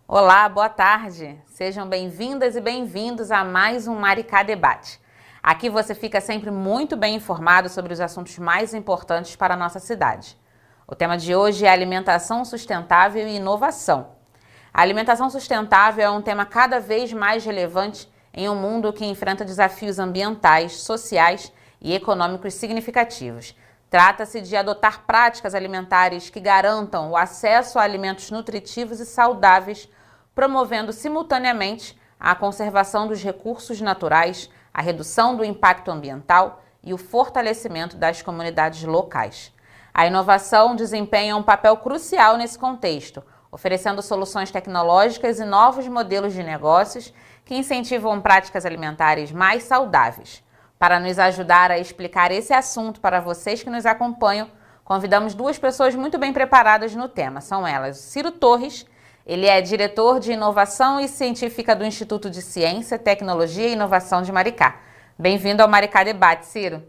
Olá, boa tarde. Sejam bem-vindas e bem-vindos a mais um Maricá Debate. Aqui você fica sempre muito bem informado sobre os assuntos mais importantes para a nossa cidade. O tema de hoje é alimentação sustentável e inovação. A alimentação sustentável é um tema cada vez mais relevante em um mundo que enfrenta desafios ambientais, sociais e econômicos significativos. Trata-se de adotar práticas alimentares que garantam o acesso a alimentos nutritivos e saudáveis, promovendo simultaneamente a conservação dos recursos naturais, a redução do impacto ambiental e o fortalecimento das comunidades locais. A inovação desempenha um papel crucial nesse contexto, oferecendo soluções tecnológicas e novos modelos de negócios que incentivam práticas alimentares mais saudáveis. Para nos ajudar a explicar esse assunto para vocês que nos acompanham, convidamos duas pessoas muito bem preparadas no tema. São elas Ciro Torres. Ele é diretor de Inovação e Científica do Instituto de Ciência, Tecnologia e Inovação de Maricá. Bem-vindo ao Maricá Debate, Ciro.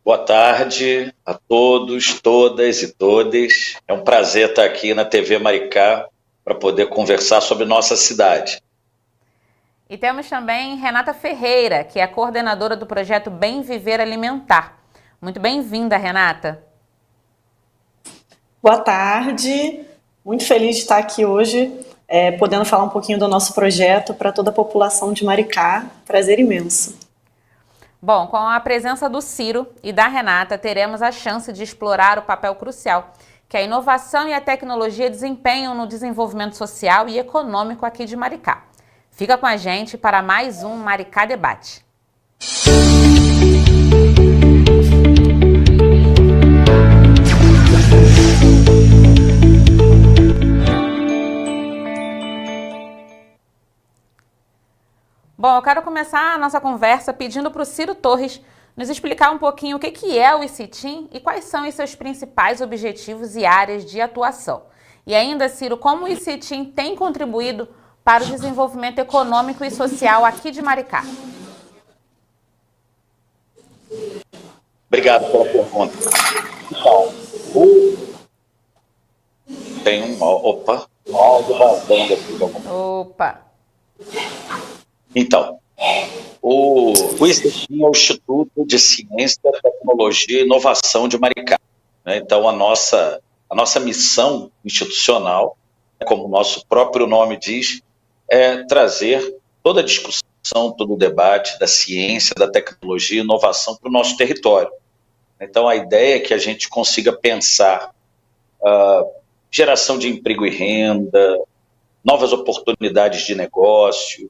Boa tarde a todos, todas e todes. É um prazer estar aqui na TV Maricá para poder conversar sobre nossa cidade. E temos também Renata Ferreira, que é a coordenadora do projeto Bem Viver Alimentar. Muito bem-vinda, Renata. Boa tarde, muito feliz de estar aqui hoje, podendo falar um pouquinho do nosso projeto para toda a população de Maricá. Prazer imenso. Bom, com a presença do Ciro e da Renata, teremos a chance de explorar o papel crucial que a inovação e a tecnologia desempenham no desenvolvimento social e econômico aqui de Maricá. Fica com a gente para mais um Maricá Debate. Bom, eu quero começar a nossa conversa pedindo para o Ciro Torres nos explicar um pouquinho o que é o ICTIM e quais são os seus principais objetivos e áreas de atuação. E ainda, Ciro, como o ICTIM tem contribuído para o desenvolvimento econômico e social aqui de Maricá? Obrigado pela pergunta. Tem um... Opa! Opa! Então, o ICTIM é o Instituto de Ciência, Tecnologia e Inovação de Maricá. Então, a nossa missão institucional, como o nosso próprio nome diz, é trazer toda a discussão, todo o debate da ciência, da tecnologia e inovação para o nosso território. Então, a ideia é que a gente consiga pensar geração de emprego e renda, novas oportunidades de negócio,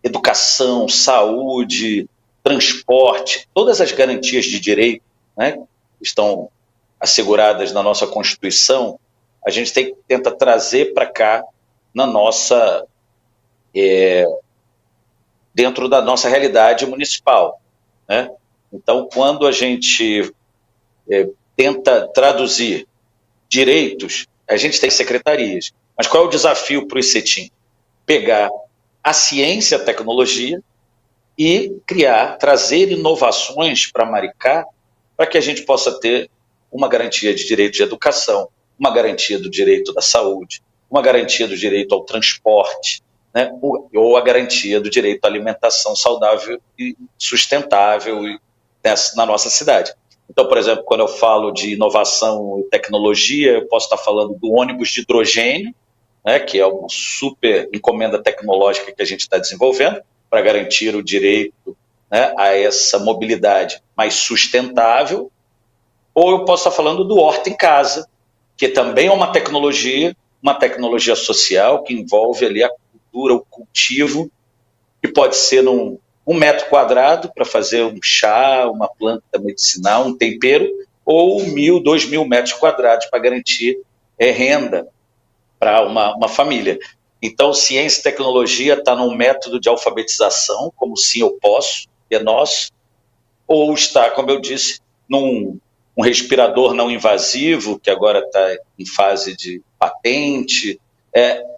educação, saúde, transporte, todas as garantias de direito, que estão asseguradas na nossa Constituição, a gente tenta trazer para cá na nossa, dentro da nossa realidade municipal. Então, quando a gente tenta traduzir direitos, a gente tem secretarias. Mas qual é o desafio para o ICTIM? Pegar a ciência e a tecnologia e trazer inovações para Maricá, para que a gente possa ter uma garantia de direito de educação, uma garantia do direito da saúde, uma garantia do direito ao transporte, ou a garantia do direito à alimentação saudável e sustentável na nossa cidade. Então, por exemplo, quando eu falo de inovação e tecnologia, eu posso estar falando do ônibus de hidrogênio, que é uma super encomenda tecnológica que a gente está desenvolvendo para garantir o direito a essa mobilidade mais sustentável, ou eu posso estar falando do Horta em Casa, que também é uma tecnologia social que envolve ali a cultura, o cultivo, que pode ser num 1 metro quadrado para fazer um chá, uma planta medicinal, um tempero, ou 1.000, 2.000 metros quadrados para garantir renda para uma família. Então, ciência e tecnologia está num método de alfabetização, como Sim Eu Posso, que é nosso, ou está, como eu disse, num respirador não invasivo, que agora está em fase de patente.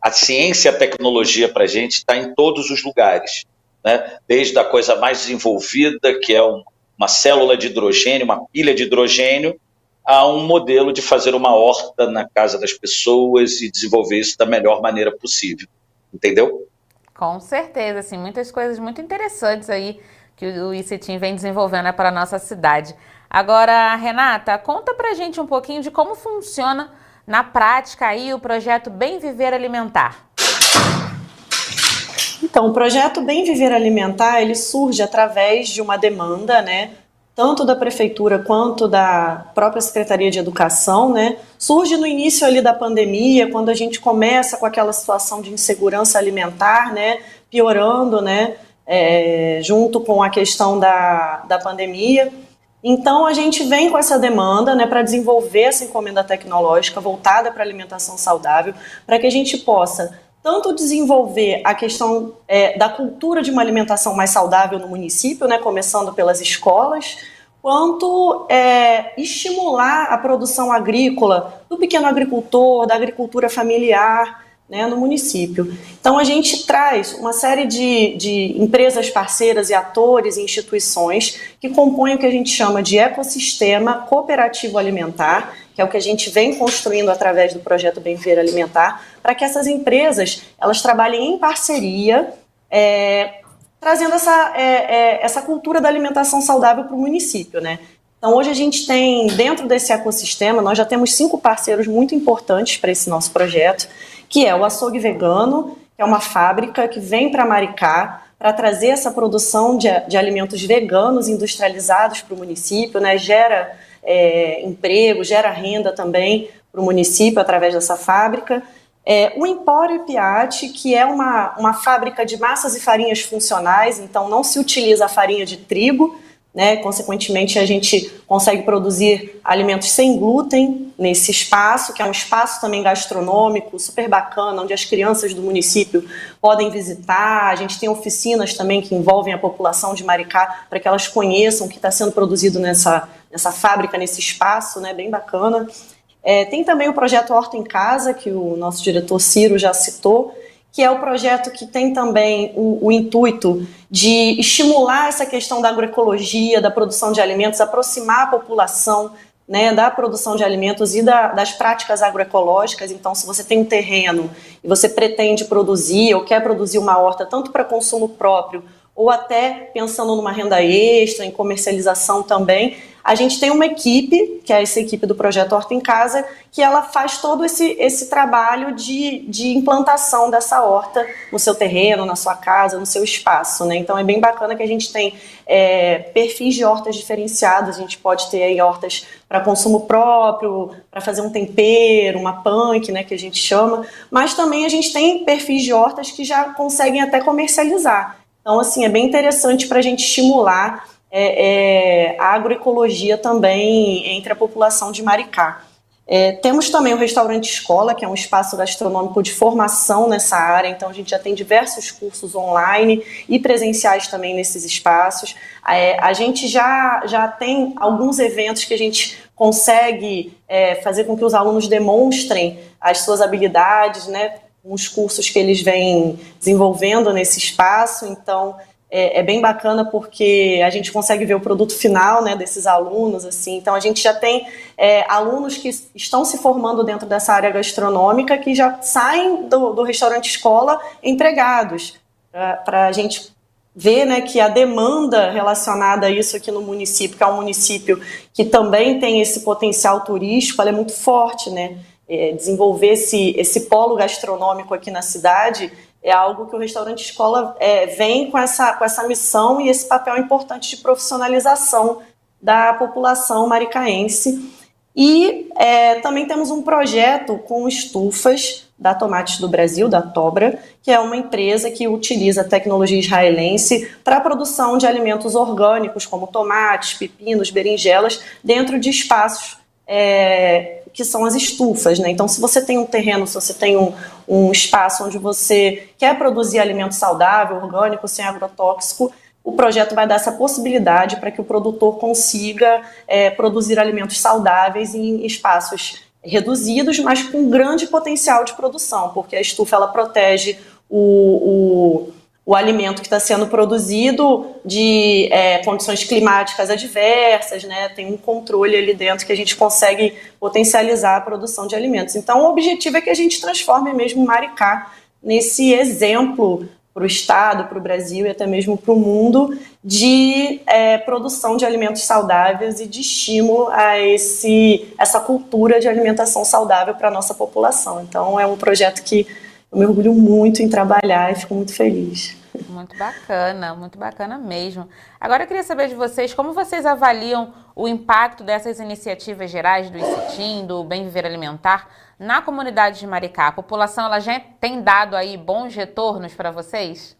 A ciência e a tecnologia para a gente está em todos os lugares, desde a coisa mais desenvolvida, que é uma célula de hidrogênio, uma pilha de hidrogênio, a um modelo de fazer uma horta na casa das pessoas e desenvolver isso da melhor maneira possível. Entendeu? Com certeza, assim, muitas coisas muito interessantes aí que o ICETIM vem desenvolvendo para a nossa cidade. Agora, Renata, conta pra gente um pouquinho de como funciona na prática aí o projeto Bem Viver Alimentar. Então, o projeto Bem Viver Alimentar, ele surge através de uma demanda, né, tanto da Prefeitura quanto da própria Secretaria de Educação, né, surge no início ali da pandemia, quando a gente começa com aquela situação de insegurança alimentar, né, piorando, né, junto com a questão da pandemia. Então, a gente vem com essa demanda, né, para desenvolver essa encomenda tecnológica voltada para a alimentação saudável, para que a gente possa tanto desenvolver a questão da cultura de uma alimentação mais saudável no município, né, começando pelas escolas, quanto estimular a produção agrícola do pequeno agricultor, da agricultura familiar, né, no município. Então, a gente traz uma série de empresas parceiras e atores e instituições que compõem o que a gente chama de ecossistema cooperativo alimentar, que é o que a gente vem construindo através do projeto Bem Viver Alimentar, para que essas empresas elas trabalhem em parceria, trazendo essa cultura da alimentação saudável para o município, né? Então, hoje a gente tem, dentro desse ecossistema, nós já temos 5 parceiros muito importantes para esse nosso projeto, que é o Açougue Vegano, que é uma fábrica que vem para Maricá para trazer essa produção de alimentos veganos industrializados para o município, né? Gera emprego, gera renda também para o município através dessa fábrica. O Empório Piatti, que é uma fábrica de massas e farinhas funcionais, então não se utiliza a farinha de trigo, né? Consequentemente, a gente consegue produzir alimentos sem glúten nesse espaço, que é um espaço também gastronômico super bacana, onde as crianças do município podem visitar. A gente tem oficinas também que envolvem a população de Maricá para que elas conheçam o que está sendo produzido nessa fábrica, nesse espaço, né? Bem bacana. Tem também o projeto Horta em Casa, que o nosso diretor Ciro já citou, que é o projeto que tem também o intuito de estimular essa questão da agroecologia, da produção de alimentos, aproximar a população, né, da produção de alimentos e das práticas agroecológicas. Então, se você tem um terreno e você pretende produzir ou quer produzir uma horta tanto para consumo próprio ou até pensando numa renda extra, em comercialização também, a gente tem uma equipe, que é essa equipe do Projeto Horta em Casa, que ela faz todo esse trabalho de implantação dessa horta no seu terreno, na sua casa, no seu espaço, né? Então é bem bacana que a gente tem perfis de hortas diferenciados. A gente pode ter aí hortas para consumo próprio, para fazer um tempero, uma punk, né, que a gente chama, mas também a gente tem perfis de hortas que já conseguem até comercializar. Então, assim, é bem interessante para a gente estimular a agroecologia também entre a população de Maricá. Temos também o Restaurante Escola, que é um espaço gastronômico de formação nessa área, então a gente já tem diversos cursos online e presenciais também nesses espaços. A gente já tem alguns eventos que a gente consegue fazer com que os alunos demonstrem as suas habilidades, né, uns cursos que eles vêm desenvolvendo nesse espaço. Então é bem bacana porque a gente consegue ver o produto final, né, desses alunos, assim. Então a gente já tem alunos que estão se formando dentro dessa área gastronômica que já saem do restaurante escola empregados, para a gente ver, né, que a demanda relacionada a isso aqui no município, que é um município que também tem esse potencial turístico, ela é muito forte, né? Desenvolver esse polo gastronômico aqui na cidade é algo que o Restaurante Escola vem com essa missão e esse papel importante de profissionalização da população maricaense. E também temos um projeto com estufas da Tomates do Brasil, da Tobra, que é uma empresa que utiliza tecnologia israelense para a produção de alimentos orgânicos, como tomates, pepinos, berinjelas, dentro de espaços que são as estufas, né? Então, se você tem um terreno, se você tem um espaço onde você quer produzir alimento saudável, orgânico, sem agrotóxico, o projeto vai dar essa possibilidade para que o produtor consiga produzir alimentos saudáveis em espaços reduzidos, mas com grande potencial de produção, porque a estufa ela protege o o alimento que está sendo produzido de condições climáticas adversas, né? Tem um controle ali dentro que a gente consegue potencializar a produção de alimentos. Então, o objetivo é que a gente transforme mesmo Maricá nesse exemplo para o Estado, para o Brasil e até mesmo para o mundo de produção de alimentos saudáveis e de estímulo a essa cultura de alimentação saudável para a nossa população. Então, é um projeto que eu me orgulho muito em trabalhar e fico muito feliz. Muito bacana mesmo. Agora eu queria saber de vocês, como vocês avaliam o impacto dessas iniciativas gerais do ICETIM, do Bem Viver Alimentar, na comunidade de Maricá? A população ela já tem dado aí bons retornos para vocês?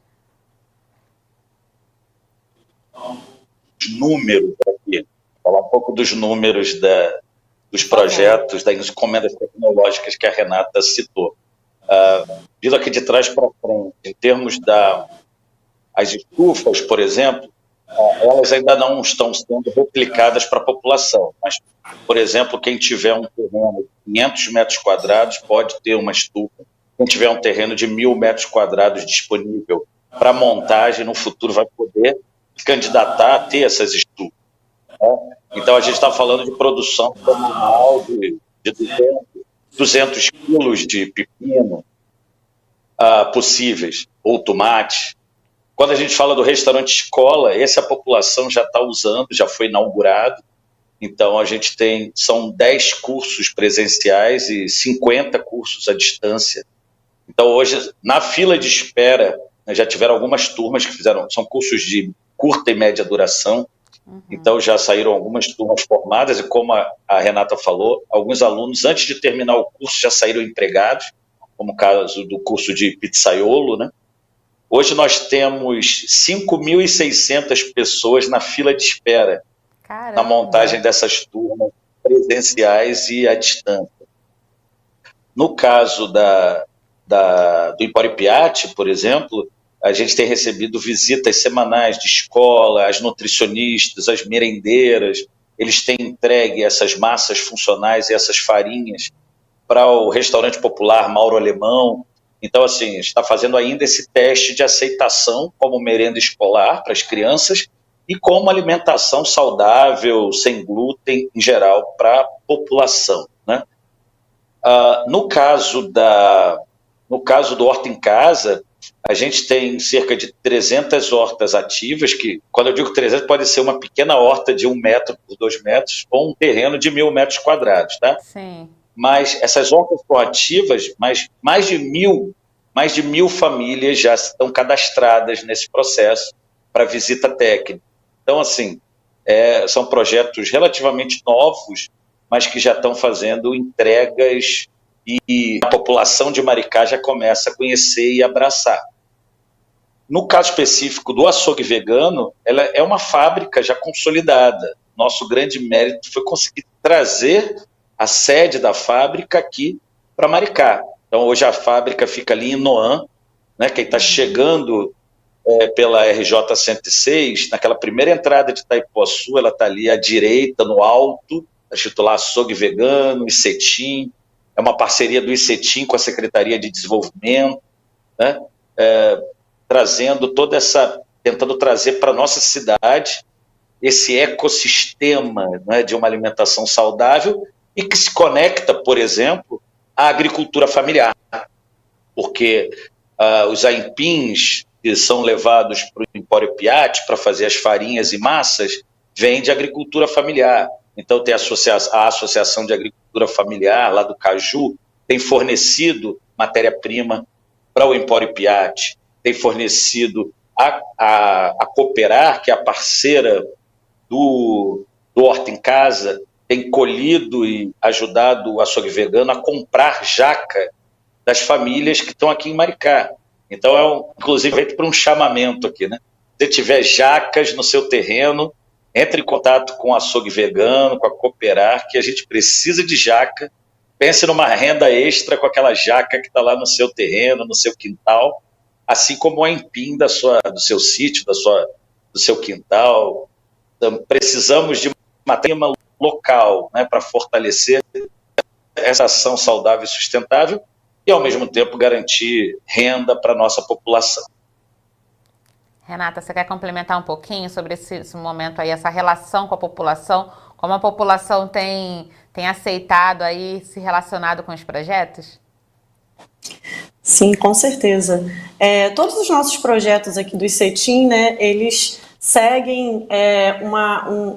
Os números aqui, falar um pouco dos números dos projetos, das encomendas tecnológicas que a Renata citou. Vindo aqui de trás para frente, em termos as estufas, por exemplo, elas ainda não estão sendo replicadas para a população, mas, por exemplo, quem tiver um terreno de 500 metros quadrados pode ter uma estufa, quem tiver um terreno de 1.000 metros quadrados disponível para montagem, no futuro vai poder se candidatar a ter essas estufas. Né? Então, a gente está falando de produção comunal de 200 quilos de pepino possíveis, ou tomate. Quando a gente fala do restaurante escola, essa população já está usando, já foi inaugurado. Então, a gente são 10 cursos presenciais e 50 cursos à distância. Então, hoje, na fila de espera, já tiveram algumas turmas que são cursos de curta e média duração. Então, já saíram algumas turmas formadas e, como a Renata falou, alguns alunos, antes de terminar o curso, já saíram empregados, como o caso do curso de pizzaiolo, né? Hoje nós temos 5.600 pessoas na fila de espera. Caramba. Na montagem dessas turmas presenciais e à distância. No caso do Empório Piatti, por exemplo, a gente tem recebido visitas semanais de escola, as nutricionistas, as merendeiras, eles têm entregue essas massas funcionais e essas farinhas para o restaurante popular Mauro Alemão. Então, assim, está fazendo ainda esse teste de aceitação como merenda escolar para as crianças e como alimentação saudável, sem glúten, em geral, para a população. Né? No caso do Horta em Casa, a gente tem cerca de 300 hortas ativas, que, quando eu digo 300, pode ser uma pequena horta de 1 metro por 2 metros, ou um terreno de 1.000 metros quadrados. Tá? Sim. Mas essas hortas estão ativas, mas mais de 1.000 famílias já estão cadastradas nesse processo para visita técnica. Então, assim, são projetos relativamente novos, mas que já estão fazendo entregas e a população de Maricá já começa a conhecer e abraçar. No caso específico do açougue vegano, ela é uma fábrica já consolidada. Nosso grande mérito foi conseguir trazer a sede da fábrica aqui para Maricá. Então, hoje a fábrica fica ali em Noã, né? Quem está chegando pela RJ 106, naquela primeira entrada de Itaipuaçu, ela está ali à direita, no alto, escrito lá Açougue Vegano, ICETIM, é uma parceria do ICETIM com a Secretaria de Desenvolvimento, né? Tentando trazer para a nossa cidade esse ecossistema, né, de uma alimentação saudável e que se conecta, por exemplo, à agricultura familiar, porque os aipins que são levados para o Empório Piatti para fazer as farinhas e massas vêm de agricultura familiar. Então tem a Associação de Agricultura Familiar lá do Caju, tem fornecido matéria-prima para o Empório Piatti, tem fornecido a Cooperar, que é a parceira do Horta em Casa, tem colhido e ajudado o açougue vegano a comprar jaca das famílias que estão aqui em Maricá. Então, inclusive, feito por um chamamento aqui, né? Se tiver jacas no seu terreno, entre em contato com o açougue vegano, com a Cooperar, que a gente precisa de jaca. Pense numa renda extra com aquela jaca que está lá no seu terreno, no seu quintal, assim como o aipim do seu sítio, do seu quintal. Então, precisamos de matéria-prima local, né, para fortalecer essa ação saudável e sustentável e, ao mesmo tempo, garantir renda para a nossa população. Renata, você quer complementar um pouquinho sobre esse momento aí, essa relação com a população? Como a população tem aceitado aí, se relacionado com os projetos? Sim, com certeza. Todos os nossos projetos aqui do ICETIM, né, eles seguem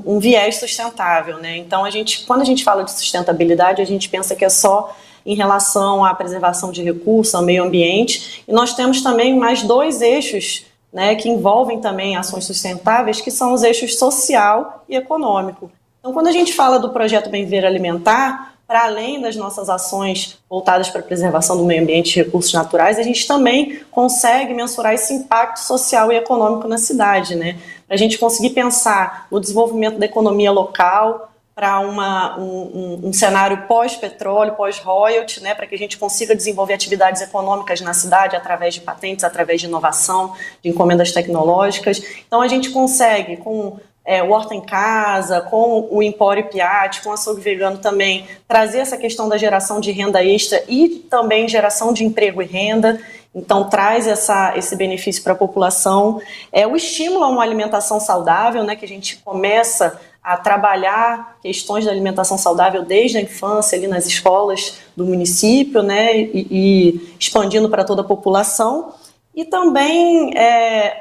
um viés sustentável, né? Então, quando a gente fala de sustentabilidade, a gente pensa que é só em relação à preservação de recursos, ao meio ambiente, e nós temos também mais dois eixos, né, que envolvem também ações sustentáveis, que são os eixos social e econômico. Então, quando a gente fala do projeto Bem Viver Alimentar, para além das nossas ações voltadas para a preservação do meio ambiente e recursos naturais, a gente também consegue mensurar esse impacto social e econômico na cidade, né? Para a gente conseguir pensar no desenvolvimento da economia local, para um cenário pós-petróleo, pós-royalty, né, para que a gente consiga desenvolver atividades econômicas na cidade através de patentes, através de inovação, de encomendas tecnológicas. Então, a gente consegue, com o Horta em Casa, com o Empório Piatti, com o açougue vegano também, trazer essa questão da geração de renda extra e também geração de emprego e renda. Então, traz esse benefício para a população. O estímulo a uma alimentação saudável, né, que a gente começa a trabalhar questões da alimentação saudável desde a infância, ali nas escolas do município, né, e expandindo para toda a população. E também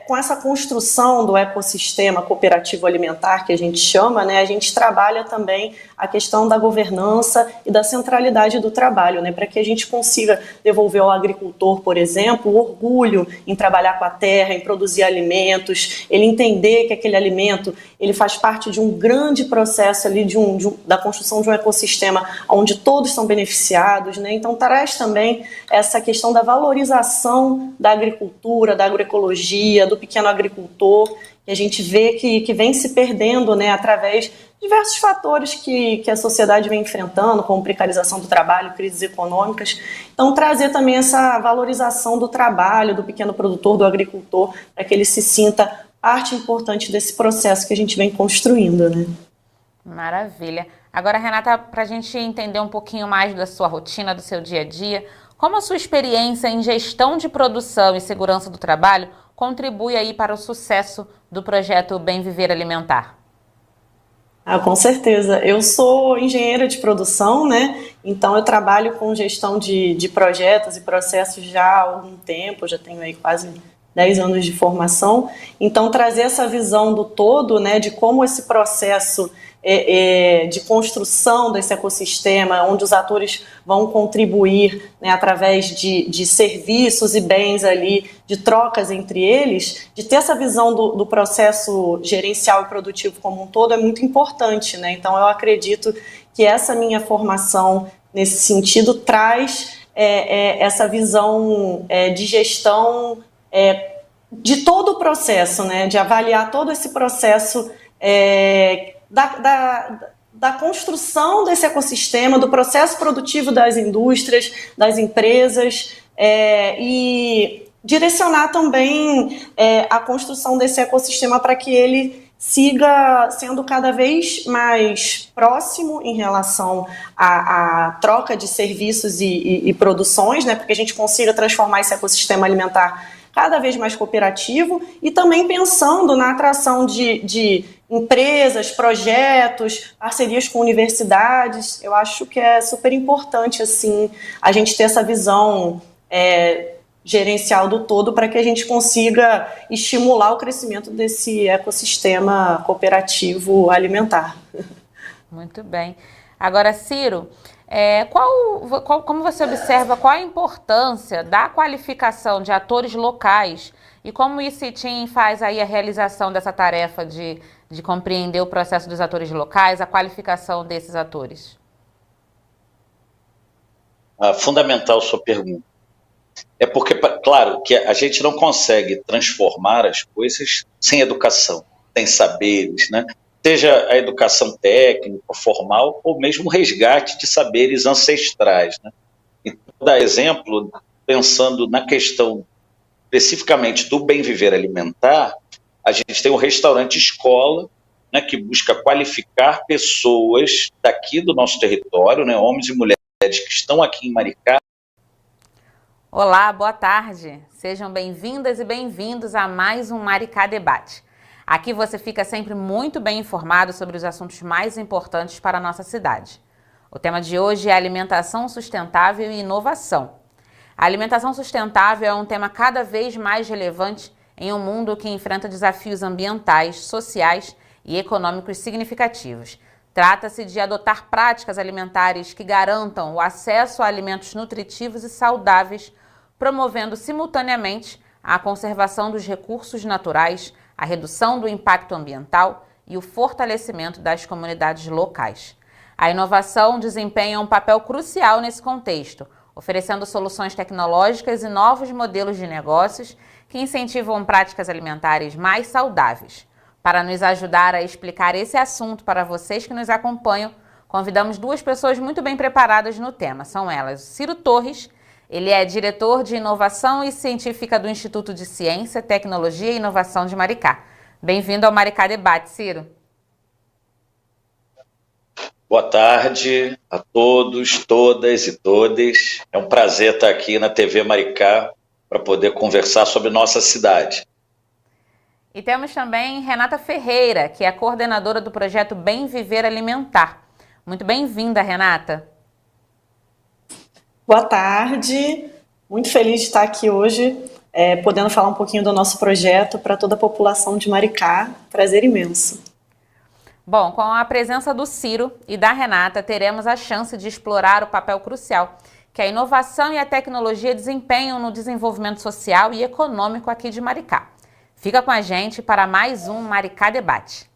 com essa construção do ecossistema cooperativo alimentar, que a gente chama, né, a gente trabalha também a questão da governança e da centralidade do trabalho, né, para que a gente consiga devolver ao agricultor, por exemplo, o orgulho em trabalhar com a terra, em produzir alimentos, ele entender que aquele alimento ele faz parte de um grande processo ali da construção de um ecossistema onde todos são beneficiados, né? Então traz também essa questão da valorização da agricultura, da agroecologia, do pequeno agricultor, que a gente vê que vem se perdendo, né, através de diversos fatores que a sociedade vem enfrentando, como precarização do trabalho, crises econômicas. Então, trazer também essa valorização do trabalho, do pequeno produtor, do agricultor, para que ele se sinta parte importante desse processo que a gente vem construindo, né? Maravilha. Agora, Renata, para a gente entender um pouquinho mais da sua rotina, do seu dia a dia, como a sua experiência em gestão de produção e segurança do trabalho contribui aí para o sucesso do projeto Bem Viver Alimentar? Com certeza. Eu sou engenheira de produção, né? Então eu trabalho com gestão de projetos e processos já há algum tempo, já tenho aí quase 10 anos de formação. Então trazer essa visão do todo, né, de como esse processo de construção desse ecossistema, onde os atores vão contribuir, né, através de serviços e bens ali, de trocas entre eles, de ter essa visão do processo gerencial e produtivo como um todo é muito importante, né? Então eu acredito que essa minha formação nesse sentido traz essa visão de gestão de todo o processo, né? De avaliar todo esse processo da construção desse ecossistema, do processo produtivo das indústrias, das empresas, e direcionar também a construção desse ecossistema para que ele siga sendo cada vez mais próximo em relação à troca de serviços e produções, né, porque a gente consiga transformar esse ecossistema alimentar cada vez mais cooperativo e também pensando na atração de empresas, projetos, parcerias com universidades. Eu acho que é super importante assim, a gente ter essa visão gerencial do todo para que a gente consiga estimular o crescimento desse ecossistema cooperativo alimentar. Muito bem. Agora, Ciro, como você observa qual a importância da qualificação de atores locais e como o ICETIM faz aí a realização dessa tarefa de compreender o processo dos atores locais, a qualificação desses atores? Fundamental sua pergunta. É porque, claro, que a gente não consegue transformar as coisas sem educação, sem saberes, né? Seja a educação técnica, formal, ou mesmo o resgate de saberes ancestrais, né? Então, vou dar exemplo, pensando na questão especificamente do bem viver alimentar, a gente tem o restaurante escola, né, que busca qualificar pessoas daqui do nosso território, né, homens e mulheres que estão aqui em Maricá. Olá, boa tarde. Sejam bem-vindas e bem-vindos a mais um Maricá Debate. Aqui você fica sempre muito bem informado sobre os assuntos mais importantes para a nossa cidade. O tema de hoje é alimentação sustentável e inovação. A alimentação sustentável é um tema cada vez mais relevante em um mundo que enfrenta desafios ambientais, sociais e econômicos significativos. Trata-se de adotar práticas alimentares que garantam o acesso a alimentos nutritivos e saudáveis, promovendo simultaneamente a conservação dos recursos naturais, a redução do impacto ambiental e o fortalecimento das comunidades locais. A inovação desempenha um papel crucial nesse contexto, oferecendo soluções tecnológicas e novos modelos de negócios que incentivam práticas alimentares mais saudáveis. Para nos ajudar a explicar esse assunto para vocês que nos acompanham, convidamos duas pessoas muito bem preparadas no tema. São elas Ciro Torres, ele é diretor de inovação e científica do Instituto de Ciência, Tecnologia e Inovação de Maricá. Bem-vindo ao Maricá Debate, Ciro. Boa tarde a todos, todas e todes. É um prazer estar aqui na TV Maricá para poder conversar sobre nossa cidade. E temos também Renata Ferreira, que é a coordenadora do projeto Bem Viver Alimentar. Muito bem-vinda, Renata. Boa tarde, muito feliz de estar aqui hoje, podendo falar um pouquinho do nosso projeto para toda a população de Maricá. Prazer imenso. Bom, com a presença do Ciro e da Renata, teremos a chance de explorar o papel crucial que a inovação e a tecnologia desempenham no desenvolvimento social e econômico aqui de Maricá. Fica com a gente para mais um Maricá Debate.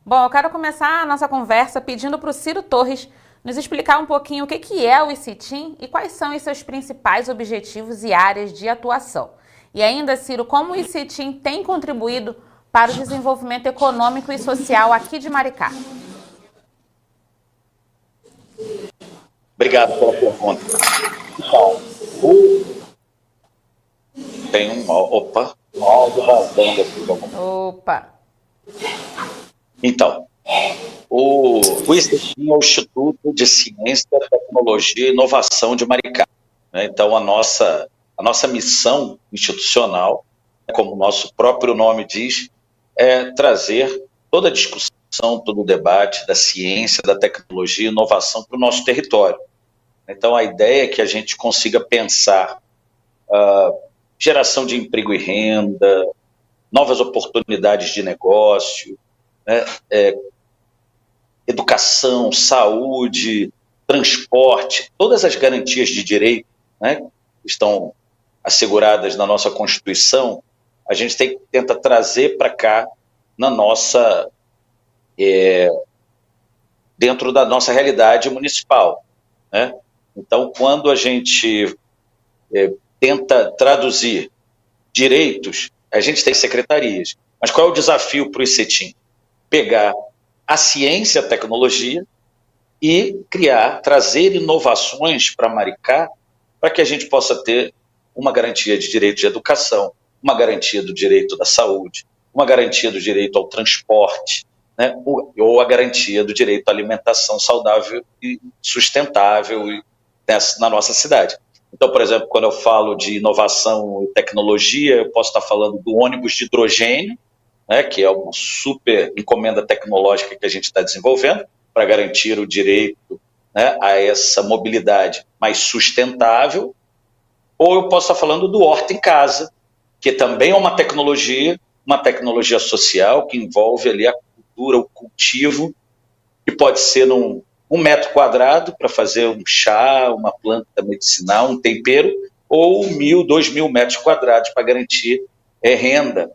Bom, eu quero começar a nossa conversa pedindo para o Ciro Torres nos explicar um pouquinho o que é o ICITIM e quais são os seus principais objetivos e áreas de atuação. E ainda, Ciro, como o ICITIM tem contribuído para o desenvolvimento econômico e social aqui de Maricá? Obrigado pela pergunta. Então, tem um áudio vazando aqui. Opa! Então, o ICITIM é o Instituto de Ciência, Tecnologia e Inovação de Maricá. Então, a nossa missão institucional, como o nosso próprio nome diz, é trazer toda a discussão, todo o debate da ciência, da tecnologia e inovação para o nosso território. Então, a ideia é que a gente consiga pensar geração de emprego e renda, novas oportunidades de negócio, educação, saúde, transporte, todas as garantias de direito, né, que estão asseguradas na nossa Constituição, a gente tenta trazer para cá na nossa, dentro da nossa realidade municipal, né? Então, quando a gente tenta traduzir direitos, a gente tem secretarias. Mas qual é o desafio para o ICITIM? Pegar a ciência, a tecnologia e trazer inovações para Maricá, para que a gente possa ter uma garantia de direito de educação, uma garantia do direito da saúde, uma garantia do direito ao transporte, né, ou a garantia do direito à alimentação saudável e sustentável na nossa cidade. Então, por exemplo, quando eu falo de inovação e tecnologia, eu posso estar falando do ônibus de hidrogênio, né, que é uma super encomenda tecnológica que a gente está desenvolvendo para garantir o direito, né, a essa mobilidade mais sustentável, ou eu posso estar falando do Horta em Casa, que também é uma tecnologia social que envolve ali a cultura, o cultivo, que pode ser num 1 metro quadrado para fazer um chá, uma planta medicinal, um tempero, ou 1.000, 2.000 metros quadrados para garantir renda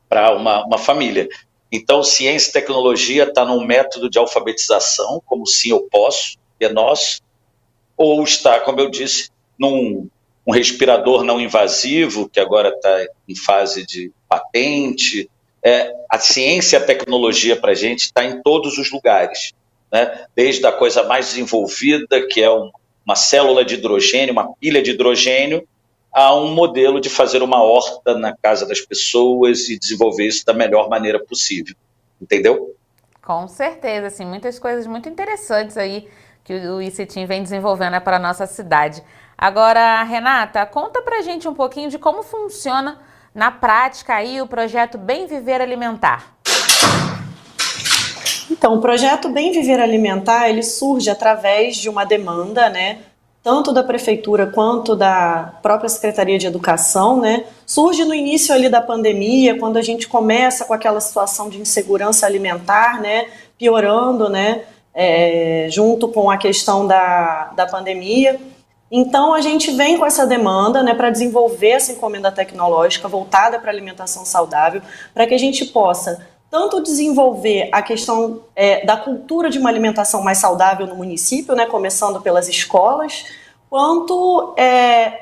para uma família. Então, ciência e tecnologia está num método de alfabetização, como Sim Eu Posso, que é nosso, ou está, como eu disse, num respirador não invasivo, que agora está em fase de patente. A ciência e a tecnologia para a gente está em todos os lugares, né? Desde a coisa mais desenvolvida, que é uma célula de hidrogênio, uma pilha de hidrogênio, a um modelo de fazer uma horta na casa das pessoas e desenvolver isso da melhor maneira possível. Entendeu? Com certeza, assim, muitas coisas muito interessantes aí que o ICTIM vem desenvolvendo para a nossa cidade. Agora, Renata, conta pra gente um pouquinho de como funciona na prática aí o projeto Bem Viver Alimentar. Então, o projeto Bem Viver Alimentar, ele surge através de uma demanda, né, tanto da Prefeitura quanto da própria Secretaria de Educação, né, surge no início ali da pandemia, quando a gente começa com aquela situação de insegurança alimentar, né, piorando, né, junto com a questão da pandemia. Então, a gente vem com essa demanda, né, para desenvolver essa encomenda tecnológica voltada para a alimentação saudável, para que a gente possa tanto desenvolver a questão da cultura de uma alimentação mais saudável no município, né, começando pelas escolas, quanto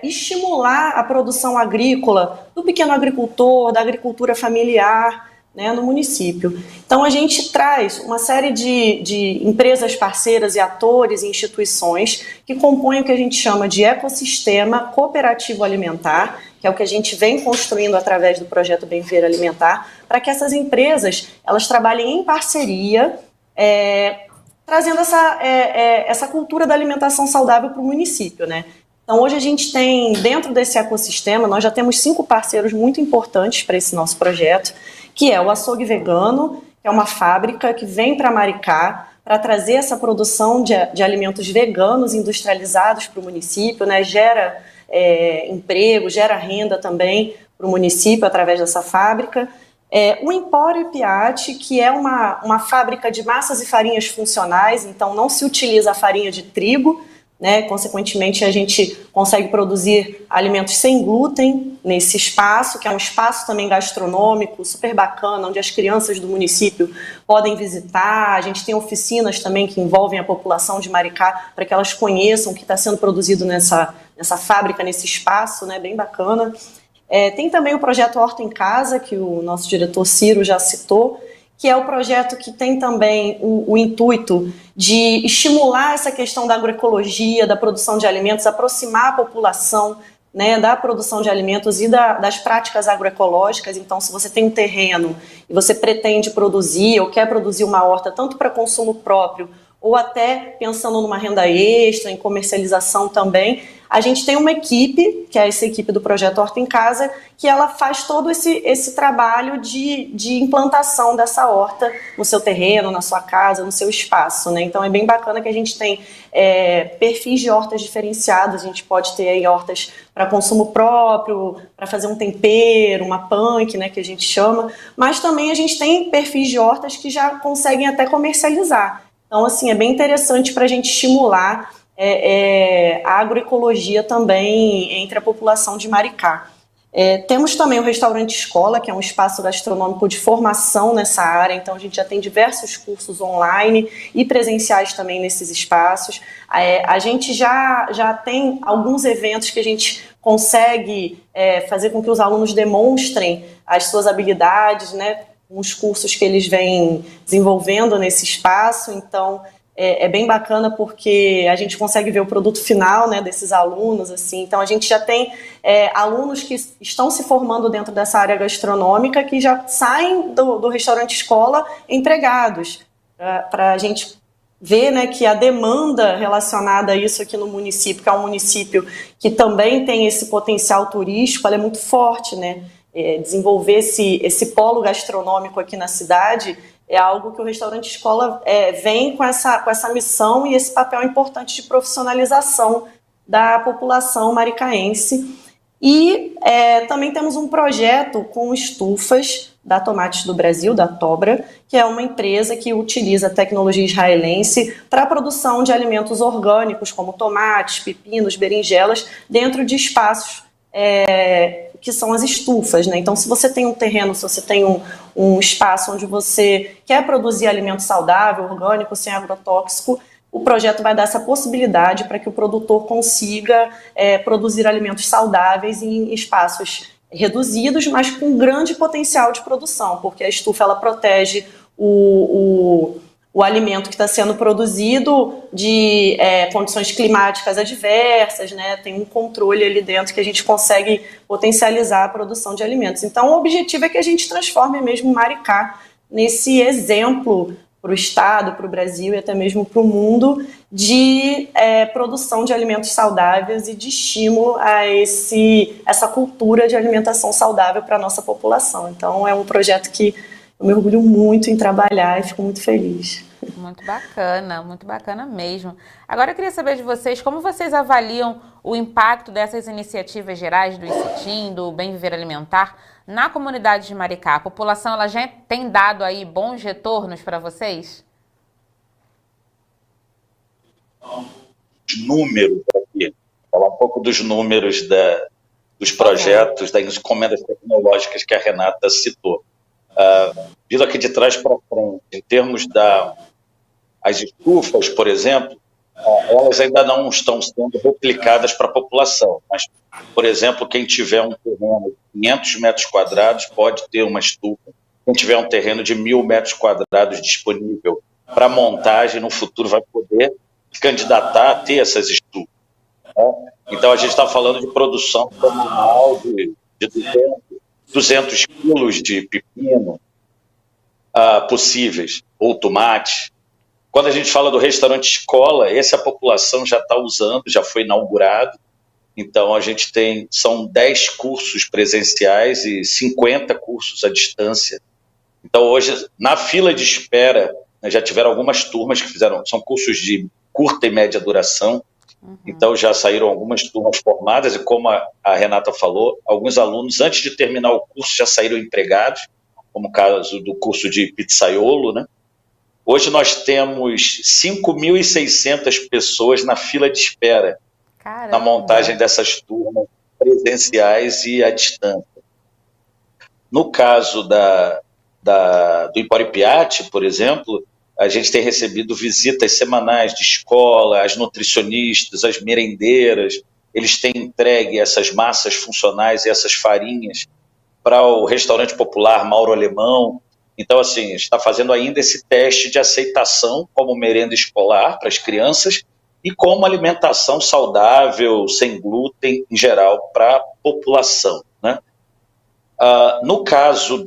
estimular a produção agrícola do pequeno agricultor, da agricultura familiar, né, no município. Então, a gente traz uma série de empresas parceiras e atores e instituições que compõem o que a gente chama de ecossistema cooperativo alimentar, que é o que a gente vem construindo através do projeto Bem Viver Alimentar, para que essas empresas elas trabalhem em parceria, trazendo essa cultura da alimentação saudável para o município, né? Então, hoje a gente tem, dentro desse ecossistema, nós já temos 5 parceiros muito importantes para esse nosso projeto, que é o Açougue Vegano, que é uma fábrica que vem para Maricá para trazer essa produção de alimentos veganos industrializados para o município, né? Gera emprego, gera renda também para o município através dessa fábrica. O Empório Ipiati, que é uma fábrica de massas e farinhas funcionais, então não se utiliza a farinha de trigo, né? Consequentemente, a gente consegue produzir alimentos sem glúten nesse espaço, que é um espaço também gastronômico super bacana, onde as crianças do município podem visitar. A gente tem oficinas também que envolvem a população de Maricá para que elas conheçam o que está sendo produzido nessa fábrica, nesse espaço, né? Bem bacana. Tem também o projeto Horta em Casa, que o nosso diretor Ciro já citou, que é o projeto que tem também o intuito de estimular essa questão da agroecologia, da produção de alimentos, aproximar a população, né, da produção de alimentos e das práticas agroecológicas. Então, se você tem um terreno e você pretende produzir ou quer produzir uma horta tanto para consumo próprio ou até pensando numa renda extra, em comercialização também, a gente tem uma equipe, que é essa equipe do Projeto Horta em Casa, que ela faz todo esse trabalho de implantação dessa horta no seu terreno, na sua casa, no seu espaço, né? Então é bem bacana que a gente tem perfis de hortas diferenciados. A gente pode ter aí hortas para consumo próprio, para fazer um tempero, uma punk, né, que a gente chama, mas também a gente tem perfis de hortas que já conseguem até comercializar. Então, assim, é bem interessante para a gente estimular a agroecologia também entre a população de Maricá. Temos também o Restaurante Escola, que é um espaço gastronômico de formação nessa área, então a gente já tem diversos cursos online e presenciais também nesses espaços. A gente já tem alguns eventos que a gente consegue fazer com que os alunos demonstrem as suas habilidades, né, os cursos que eles vêm desenvolvendo nesse espaço. Então é bem bacana porque a gente consegue ver o produto final, né, desses alunos, assim. Então a gente já tem alunos que estão se formando dentro dessa área gastronômica que já saem do restaurante escola empregados, para a gente ver, né, que a demanda relacionada a isso aqui no município, que é um município que também tem esse potencial turístico, ela é muito forte, né? Desenvolver esse polo gastronômico aqui na cidade é algo que o Restaurante Escola vem com essa missão e esse papel importante de profissionalização da população maricaense. E também temos um projeto com estufas da Tomates do Brasil, da Tobra, que é uma empresa que utiliza a tecnologia israelense para a produção de alimentos orgânicos, como tomates, pepinos, berinjelas, dentro de espaços que são as estufas, né? Então, se você tem um terreno, se você tem um espaço onde você quer produzir alimento saudável, orgânico, sem agrotóxico, o projeto vai dar essa possibilidade para que o produtor consiga produzir alimentos saudáveis em espaços reduzidos, mas com grande potencial de produção, porque a estufa ela protege o o alimento que está sendo produzido de condições climáticas adversas, né? Tem um controle ali dentro que a gente consegue potencializar a produção de alimentos. Então, o objetivo é que a gente transforme mesmo Maricá nesse exemplo para o Estado, para o Brasil e até mesmo para o mundo de produção de alimentos saudáveis e de estímulo a essa cultura de alimentação saudável para a nossa população. Então, é um projeto que eu me orgulho muito em trabalhar e fico muito feliz. Muito bacana mesmo. Agora eu queria saber de vocês, como vocês avaliam o impacto dessas iniciativas gerais do ICETIM, do Bem Viver Alimentar, na comunidade de Maricá? A população ela já tem dado aí bons retornos para vocês? Os números aqui, falar um pouco dos números dos projetos, das encomendas tecnológicas que a Renata citou. Vindo aqui de trás para frente, em termos as estufas, por exemplo, elas ainda não estão sendo replicadas para a população, mas, por exemplo, quem tiver um terreno de 500 metros quadrados pode ter uma estufa, quem tiver um terreno de 1.000 metros quadrados disponível para montagem, no futuro vai poder se candidatar a ter essas estufas. Né? Então, a gente está falando de produção comunal de 200 quilos de pepino possíveis, ou tomate. Quando a gente fala do restaurante escola, essa população já está usando, já foi inaugurado. Então, a gente são 10 cursos presenciais e 50 cursos à distância. Então, hoje, na fila de espera, né, já tiveram algumas turmas que são cursos de curta e média duração. Então, já saíram algumas turmas formadas e, como a Renata falou, alguns alunos, antes de terminar o curso, já saíram empregados, como o caso do curso de pizzaiolo, né? Hoje nós temos 5.600 pessoas na fila de espera. Caramba. Na montagem dessas turmas presenciais e à distância. No caso do Empório Piatti, por exemplo, a gente tem recebido visitas semanais de escola, as nutricionistas, as merendeiras, eles têm entregue essas massas funcionais e essas farinhas para o restaurante popular Mauro Alemão. Então, assim, está fazendo ainda esse teste de aceitação como merenda escolar para as crianças e como alimentação saudável, sem glúten, em geral, para a população. Né? No caso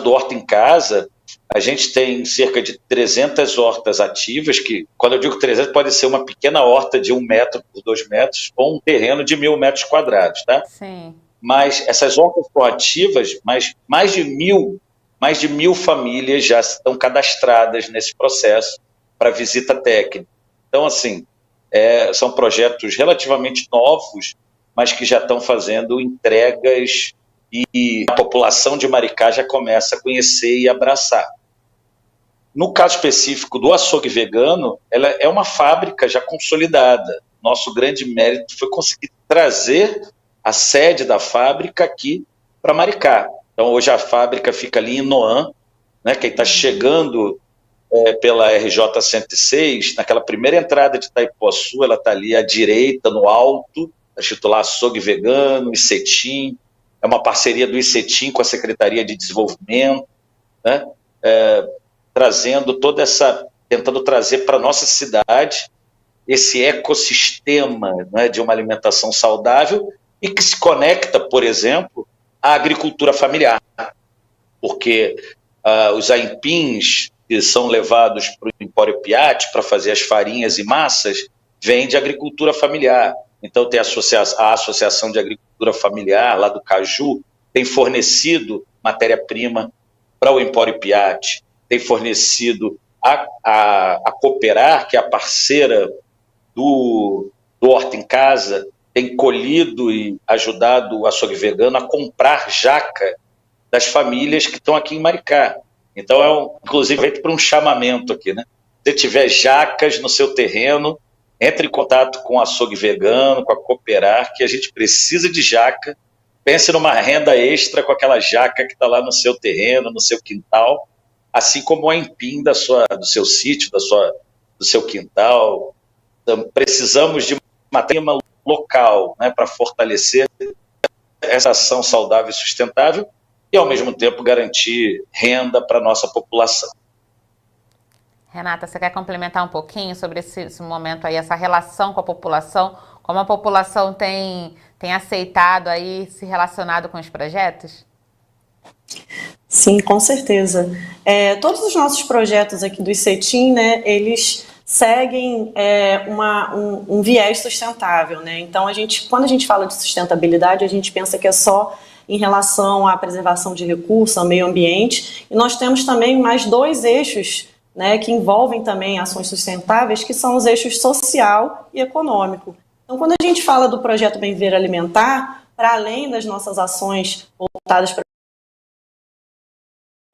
do Horta em Casa, a gente tem cerca de 300 hortas ativas, que, quando eu digo 300, pode ser uma pequena horta de 1 metro por 2 metros, ou um terreno de 1.000 metros quadrados. Tá? Sim. Mas essas hortas estão ativas, mas mais de 1.000 famílias já estão cadastradas nesse processo para visita técnica. Então, assim, são projetos relativamente novos, mas que já estão fazendo entregas e a população de Maricá já começa a conhecer e abraçar. No caso específico do açougue vegano, ela é uma fábrica já consolidada. Nosso grande mérito foi conseguir trazer a sede da fábrica aqui para Maricá. Então, hoje a fábrica fica ali em Inoã, né? Quem está chegando pela RJ 106, naquela primeira entrada de Itaipuaçu, ela está ali à direita, no alto, está escrito lá Açougue Vegano, ICETIM, é uma parceria do ICETIM com a Secretaria de Desenvolvimento, né? Tentando trazer para a nossa cidade esse ecossistema, né, de uma alimentação saudável e que se conecta, por exemplo, à agricultura familiar, porque os aipins que são levados para o Empório Piatti para fazer as farinhas e massas vêm de agricultura familiar. Então tem a Associação de Agricultura Familiar lá do Caju, tem fornecido matéria-prima para o Empório Piatti, tem fornecido a Cooperar, que é a parceira do Horta em Casa, tem colhido e ajudado o açougue vegano a comprar jaca das famílias que estão aqui em Maricá. Então, inclusive, feito para um chamamento aqui, né? Se tiver jacas no seu terreno, entre em contato com o açougue vegano, com a Cooperar, que a gente precisa de jaca. Pense numa renda extra com aquela jaca que está lá no seu terreno, no seu quintal, assim como o aipim do seu sítio, do seu quintal. Então, precisamos de matéria local, né, para fortalecer essa ação saudável e sustentável e, ao mesmo tempo, garantir renda para a nossa população. Renata, você quer complementar um pouquinho sobre esse momento aí, essa relação com a população? Como a população tem aceitado aí, se relacionado com os projetos? Sim, com certeza. Todos os nossos projetos aqui do ICETIM, né, eles seguem um viés sustentável, né? Então, quando a gente fala de sustentabilidade, a gente pensa que é só em relação à preservação de recursos, ao meio ambiente, e nós temos também mais dois eixos, né, que envolvem também ações sustentáveis, que são os eixos social e econômico. Então, quando a gente fala do projeto Bem Viver Alimentar, para além das nossas ações voltadas para a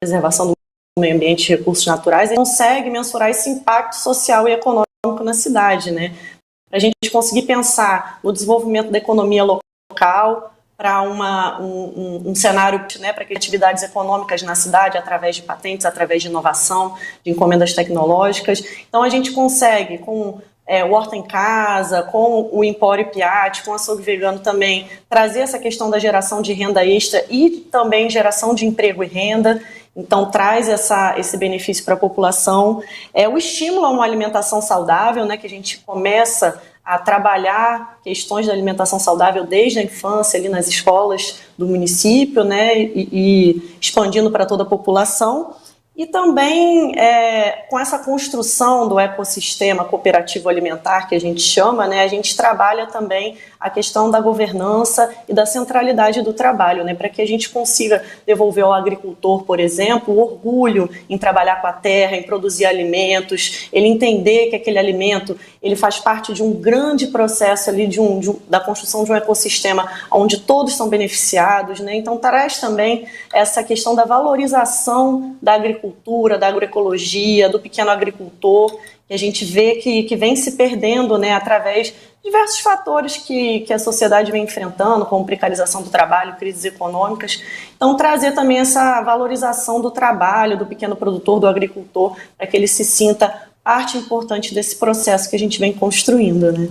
preservação do meio ambiente e recursos naturais, a gente consegue mensurar esse impacto social e econômico na cidade, né? Para a gente conseguir pensar no desenvolvimento da economia local, para um cenário, né, para que atividades econômicas na cidade, através de patentes, através de inovação, de encomendas tecnológicas. Então, a gente consegue, com o Horta em Casa, com o Empório Piatti, com o Açougue Vegano também, trazer essa questão da geração de renda extra e também geração de emprego e renda. Então, traz esse benefício para a população. O estímulo a uma alimentação saudável, né, que a gente começa a trabalhar questões da alimentação saudável desde a infância, ali nas escolas do município, né, e expandindo para toda a população. E também com essa construção do ecossistema cooperativo alimentar, que a gente chama, né, a gente trabalha também a questão da governança e da centralidade do trabalho, né, para que a gente consiga devolver ao agricultor, por exemplo, o orgulho em trabalhar com a terra, em produzir alimentos, ele entender que aquele alimento ele faz parte de um grande processo ali da construção de um ecossistema onde todos são beneficiados, né? Então traz também essa questão da valorização da agricultura, da agroecologia, do pequeno agricultor, que a gente vê que vem se perdendo, né, através de diversos fatores que a sociedade vem enfrentando, como precarização do trabalho, crises econômicas. Então, trazer também essa valorização do trabalho do pequeno produtor, do agricultor, para que ele se sinta parte importante desse processo que a gente vem construindo, né?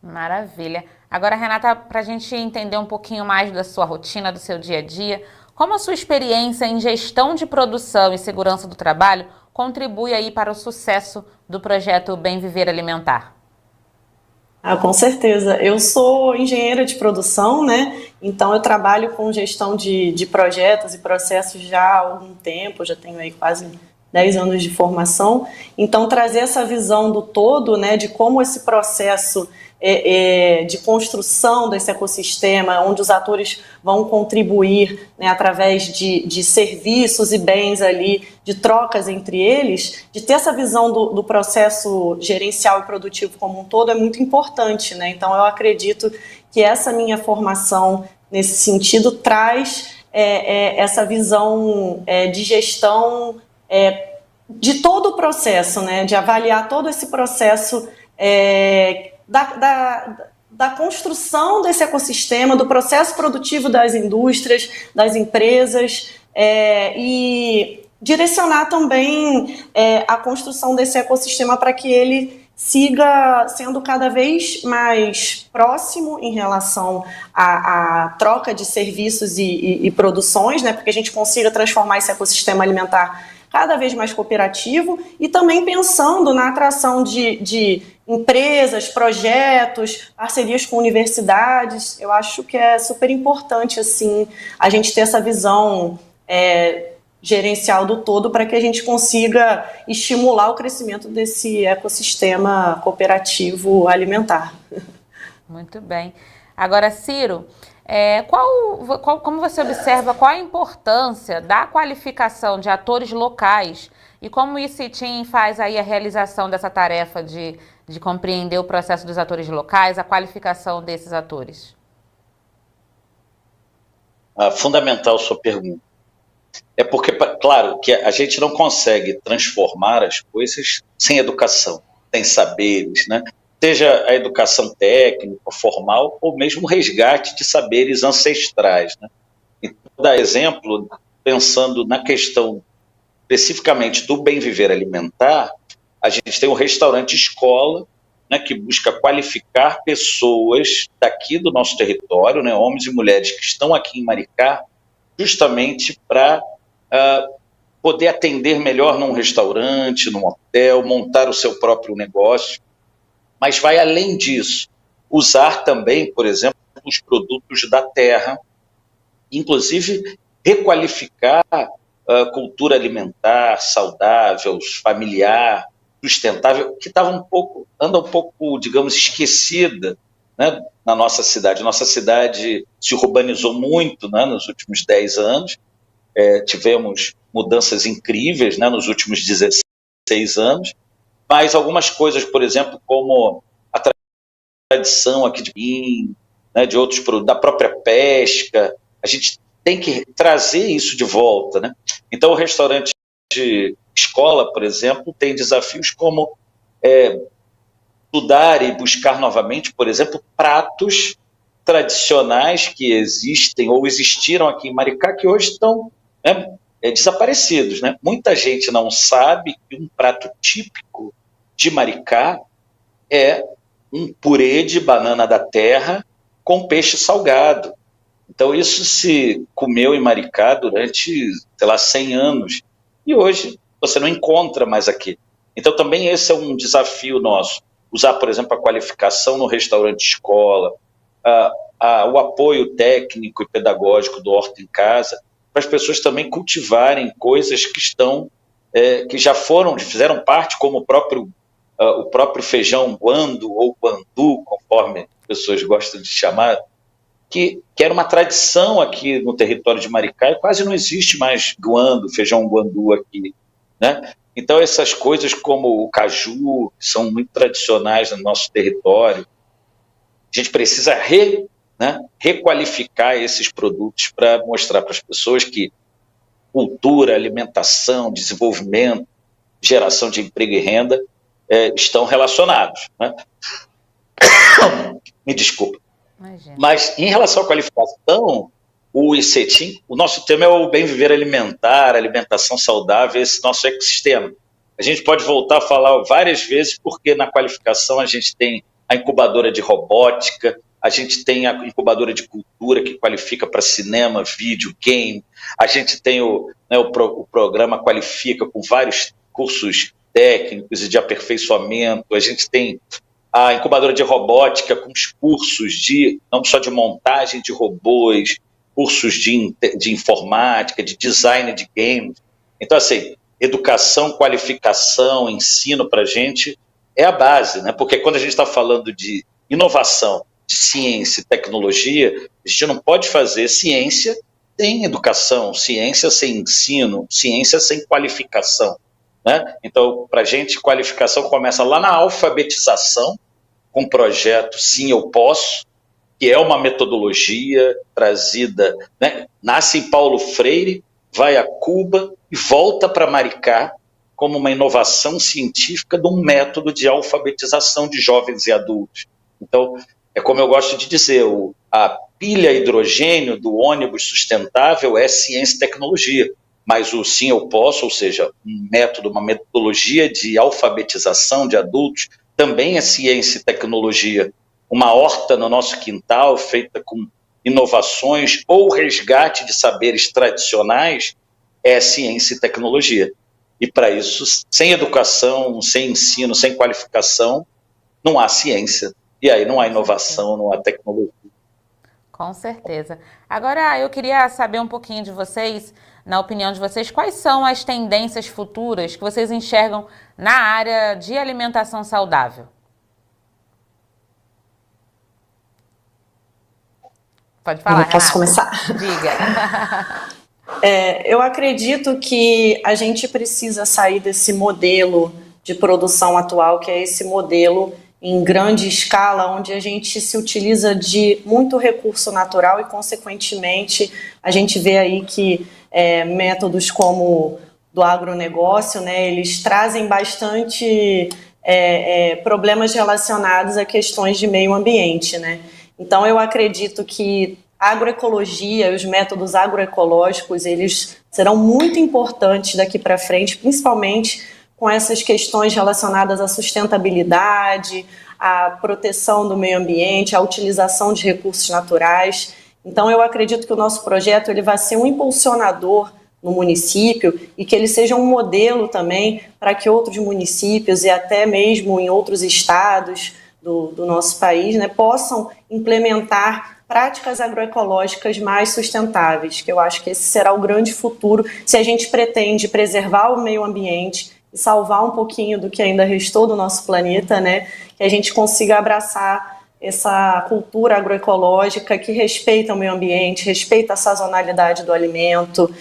Maravilha. Agora, Renata, para a gente entender um pouquinho mais da sua rotina, do seu dia a dia, como a sua experiência em gestão de produção e segurança do trabalho contribui aí para o sucesso do projeto Bem Viver Alimentar? Com certeza. Eu sou engenheira de produção, né? Então eu trabalho com gestão de projetos e processos já há algum tempo, já tenho aí quase 10 anos de formação. Então trazer essa visão do todo, né, de como esse processo de construção desse ecossistema, onde os atores vão contribuir, né, através de serviços e bens ali, de trocas entre eles, de ter essa visão do processo gerencial e produtivo como um todo é muito importante, né? Então eu acredito que essa minha formação nesse sentido traz essa visão de gestão de todo o processo, né, de avaliar todo esse processo da construção desse ecossistema, do processo produtivo das indústrias, das empresas, e direcionar também a construção desse ecossistema para que ele siga sendo cada vez mais próximo em relação à troca de serviços e produções, né, para que a gente consiga transformar esse ecossistema alimentar cada vez mais cooperativo e também pensando na atração de empresas, projetos, parcerias com universidades. Eu acho que é super importante assim, a gente ter essa visão gerencial do todo para que a gente consiga estimular o crescimento desse ecossistema cooperativo alimentar. Muito bem. Agora, Ciro, como você observa qual a importância da qualificação de atores locais e como o ICETIM faz aí a realização dessa tarefa de compreender o processo dos atores locais, a qualificação desses atores? Fundamental sua pergunta. É porque, claro, que a gente não consegue transformar as coisas sem educação, sem saberes, né? Seja a educação técnica, formal, ou mesmo o resgate de saberes ancestrais, né? Então, vou dar exemplo, pensando na questão especificamente do bem viver alimentar, a gente tem um restaurante escola, né, que busca qualificar pessoas daqui do nosso território, né, homens e mulheres que estão aqui em Maricá, justamente para poder atender melhor num restaurante, num hotel, montar o seu próprio negócio. Mas vai além disso. Usar também, por exemplo, os produtos da terra, inclusive requalificar a cultura alimentar saudável, familiar, sustentável, que anda um pouco, digamos, esquecida, né, na nossa cidade. Nossa cidade se urbanizou muito, né, nos últimos 10 anos, tivemos mudanças incríveis, né, nos últimos 16 anos, mas algumas coisas, por exemplo, como a tradição aqui de vinho, né, de outros produtos, da própria pesca, a gente tem que trazer isso de volta, né? Então, o restaurante de escola, por exemplo, tem desafios como estudar e buscar novamente, por exemplo, pratos tradicionais que existem ou existiram aqui em Maricá, que hoje estão, né, desaparecidos, né? Muita gente não sabe que um prato típico de Maricá é um purê de banana da terra com peixe salgado. Então, isso se comeu em Maricá durante, sei lá, 100 anos. E hoje você não encontra mais aqui. Então, também esse é um desafio nosso. Usar, por exemplo, a qualificação no restaurante escola, o apoio técnico e pedagógico do Horta em Casa, para as pessoas também cultivarem coisas que estão, que já fizeram parte, como o próprio feijão guando ou guandu, conforme as pessoas gostam de chamar, que era uma tradição aqui no território de Maricá, e quase não existe mais feijão guandu aqui, né? Então, essas coisas como o caju, que são muito tradicionais no nosso território, a gente precisa requalificar esses produtos para mostrar para as pessoas que cultura, alimentação, desenvolvimento, geração de emprego e renda estão relacionados, né? Me desculpa. Imagina. Mas, em relação à qualificação, o ICETIM, o nosso tema é o bem viver alimentar, alimentação saudável, esse nosso ecossistema. A gente pode voltar a falar várias vezes, porque na qualificação a gente tem a incubadora de robótica, a gente tem a incubadora de cultura, que qualifica para cinema, vídeo, game, a gente tem o programa Qualifica, com vários cursos técnicos e de aperfeiçoamento, a gente tem a incubadora de robótica com os cursos não só de montagem de robôs, cursos de informática, de design de games. Então, assim, educação, qualificação, ensino para a gente é a base, né? Porque quando a gente está falando de inovação, de ciência e tecnologia, a gente não pode fazer ciência sem educação, ciência sem ensino, ciência sem qualificação, né? Então, para a gente, qualificação começa lá na alfabetização, com o projeto Sim, Eu Posso, que é uma metodologia trazida, né? Nasce em Paulo Freire, vai a Cuba e volta para Maricá como uma inovação científica de um método de alfabetização de jovens e adultos. Então, é como eu gosto de dizer, a pilha a hidrogênio do ônibus sustentável é ciência e tecnologia, mas o Sim, Eu Posso, ou seja, uma metodologia de alfabetização de adultos, também é ciência e tecnologia. Uma horta no nosso quintal, feita com inovações ou resgate de saberes tradicionais, é ciência e tecnologia. E para isso, sem educação, sem ensino, sem qualificação, não há ciência. E aí não há inovação, não há tecnologia. Com certeza. Agora, eu queria saber um pouquinho de vocês, na opinião de vocês, quais são as tendências futuras que vocês enxergam na área de alimentação saudável? Pode falar, Renata. Posso começar? Diga. Eu acredito que a gente precisa sair desse modelo de produção atual, que é esse modelo em grande escala, onde a gente se utiliza de muito recurso natural e, consequentemente, a gente vê aí que métodos como do agronegócio, né, eles trazem bastante problemas relacionados a questões de meio ambiente, né? Então, eu acredito que a agroecologia e os métodos agroecológicos, eles serão muito importantes daqui para frente, principalmente com essas questões relacionadas à sustentabilidade, à proteção do meio ambiente, à utilização de recursos naturais. Então, eu acredito que o nosso projeto ele vai ser um impulsionador no município e que ele seja um modelo também para que outros municípios e até mesmo em outros estados do nosso país, né, possam implementar práticas agroecológicas mais sustentáveis, que eu acho que esse será o grande futuro se a gente pretende preservar o meio ambiente e salvar um pouquinho do que ainda restou do nosso planeta, né, que a gente consiga abraçar essa cultura agroecológica que respeita o meio ambiente, respeita a sazonalidade do alimento,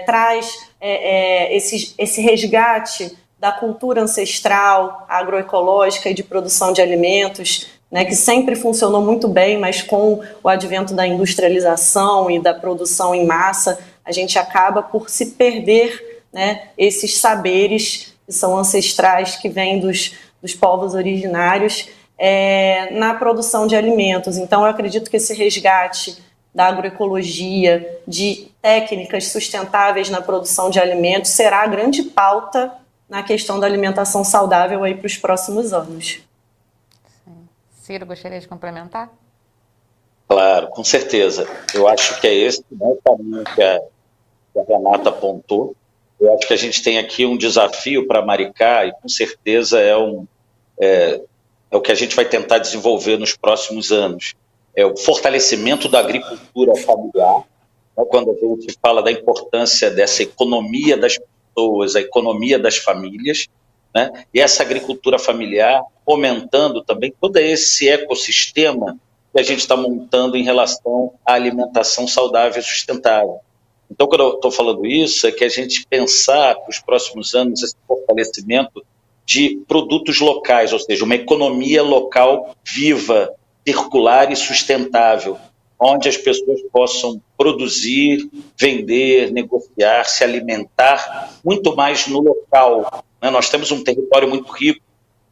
traz esse resgate da cultura ancestral agroecológica e de produção de alimentos, né, que sempre funcionou muito bem, mas com o advento da industrialização e da produção em massa, a gente acaba por se perder, né, esses saberes que são ancestrais, que vêm dos povos originários, na produção de alimentos. Então, eu acredito que esse resgate da agroecologia, de técnicas sustentáveis na produção de alimentos, será a grande pauta na questão da alimentação saudável aí para os próximos anos. Sim. Ciro, gostaria de complementar? Claro, com certeza. Eu acho que é esse o caminho que a Renata apontou. Eu acho que a gente tem aqui um desafio para Maricá e com certeza é o que a gente vai tentar desenvolver nos próximos anos. É o fortalecimento da agricultura familiar, né, quando a gente fala da importância dessa economia das pessoas, a economia das famílias, né, e essa agricultura familiar fomentando também todo esse ecossistema que a gente está montando em relação à alimentação saudável e sustentável. Então, quando eu estou falando isso, é que a gente pensar para os próximos anos esse fortalecimento de produtos locais, ou seja, uma economia local viva, circular e sustentável, onde as pessoas possam produzir, vender, negociar, se alimentar muito mais no local, né? Nós temos um território muito rico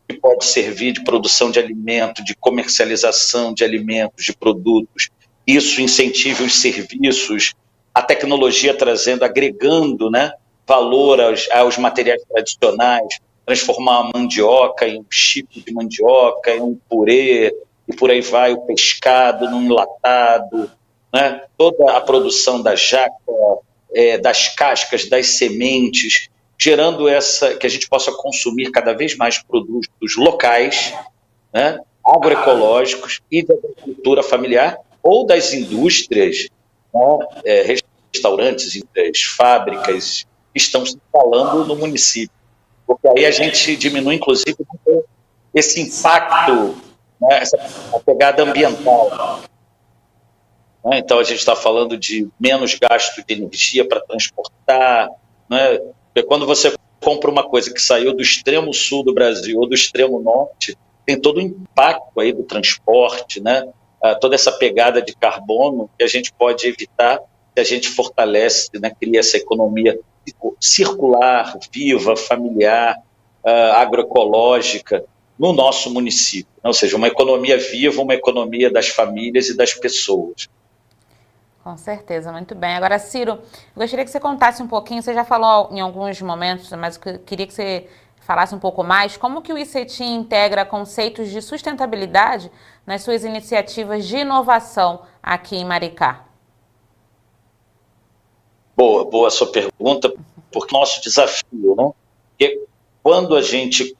que pode servir de produção de alimento, de comercialização de alimentos, de produtos. Isso incentiva os serviços, a tecnologia trazendo, agregando, né, valor aos materiais tradicionais, transformar a mandioca em um chip de mandioca, em um purê, e por aí vai, o pescado num enlatado, né? Toda a produção da jaca, das cascas, das sementes, gerando que a gente possa consumir cada vez mais produtos locais, né, agroecológicos e da agricultura familiar ou das indústrias, né, restaurantes, indústrias, fábricas, que estão se instalando no município. Porque aí a gente diminui, inclusive, esse impacto, né, essa pegada ambiental. Né? Então, a gente está falando de menos gasto de energia para transportar. Né? Porque quando você compra uma coisa que saiu do extremo sul do Brasil ou do extremo norte, tem todo o impacto aí do transporte, né? Toda essa pegada de carbono que a gente pode evitar se a gente fortalece, né, cria essa economia circular, viva, familiar, agroecológica no nosso município, né? Ou seja, uma economia viva, uma economia das famílias e das pessoas. Com certeza, muito bem. Agora, Ciro, eu gostaria que você contasse um pouquinho, você já falou em alguns momentos, mas eu queria que você falasse um pouco mais, como que o ICETIM integra conceitos de sustentabilidade nas suas iniciativas de inovação aqui em Maricá? Boa sua pergunta, porque nosso desafio, né? Porque quando a gente,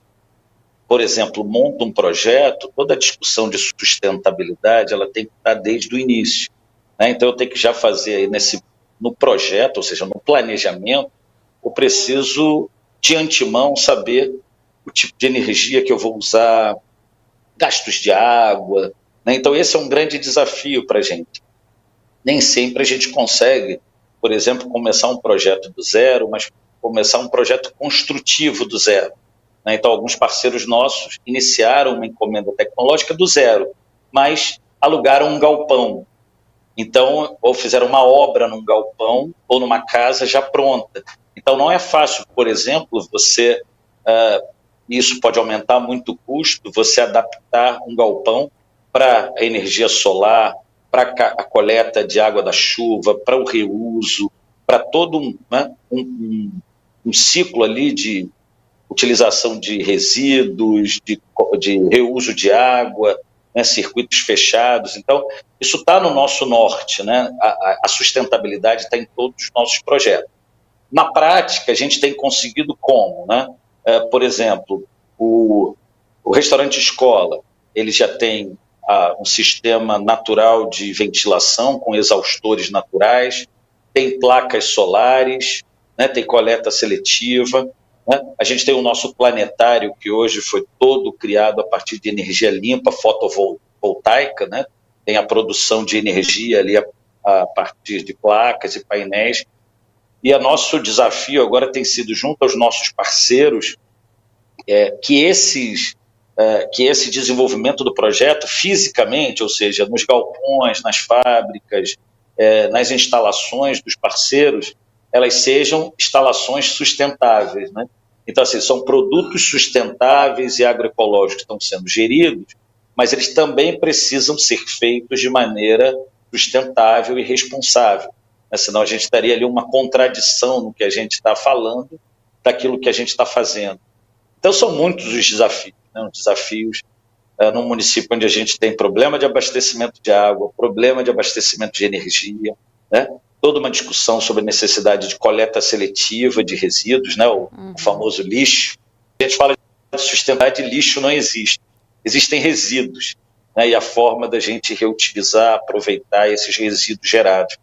por exemplo, monta um projeto, toda a discussão de sustentabilidade ela tem que estar desde o início, né? Então eu tenho que já fazer aí no projeto, ou seja, no planejamento, eu preciso de antemão saber o tipo de energia que eu vou usar, gastos de água, né? Então esse é um grande desafio para a gente. Nem sempre a gente consegue, por exemplo, começar um projeto do zero, mas começar um projeto construtivo do zero, né? Então, alguns parceiros nossos iniciaram uma encomenda tecnológica do zero, mas alugaram um galpão. Então, ou fizeram uma obra num galpão ou numa casa já pronta. Então, não é fácil, por exemplo, isso pode aumentar muito o custo, você adaptar um galpão para a energia solar, para a coleta de água da chuva, para o reuso, para todo um ciclo ali de utilização de resíduos, de reuso de água, né, circuitos fechados. Então, isso está no nosso norte, né? A sustentabilidade está em todos os nossos projetos. Na prática, a gente tem conseguido como, né? Por exemplo, o restaurante escola, ele já tem um sistema natural de ventilação com exaustores naturais, tem placas solares, né? Tem coleta seletiva, né? A gente tem o nosso planetário, que hoje foi todo criado a partir de energia limpa, fotovoltaica, né? Tem a produção de energia ali a partir de placas e painéis. E o nosso desafio agora tem sido, junto aos nossos parceiros, que esse desenvolvimento do projeto fisicamente, ou seja, nos galpões, nas fábricas, nas instalações dos parceiros, elas sejam instalações sustentáveis, né? Então, assim, são produtos sustentáveis e agroecológicos que estão sendo geridos, mas eles também precisam ser feitos de maneira sustentável e responsável, né? Senão a gente estaria ali uma contradição no que a gente está falando daquilo que a gente está fazendo. Então, são muitos os desafios, né? Os desafios num município onde a gente tem problema de abastecimento de água, problema de abastecimento de energia, né? Toda uma discussão sobre a necessidade de coleta seletiva de resíduos, né? O famoso lixo. A gente fala de sustentabilidade, lixo não existe. Existem resíduos, né? E a forma da gente reutilizar, aproveitar esses resíduos gerados.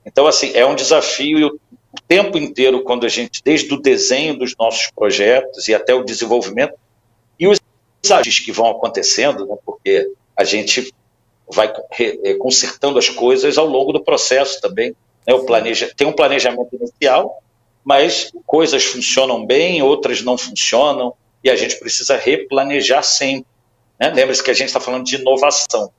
Então, assim, é um desafio o tempo inteiro, quando a gente, desde o desenho dos nossos projetos e até o desenvolvimento, e os ajustes que vão acontecendo, né? Porque a gente vai consertando as coisas ao longo do processo também, né? Tem um planejamento inicial, mas coisas funcionam bem, outras não funcionam, e a gente precisa replanejar sempre, né? Lembre-se que a gente está falando de inovação.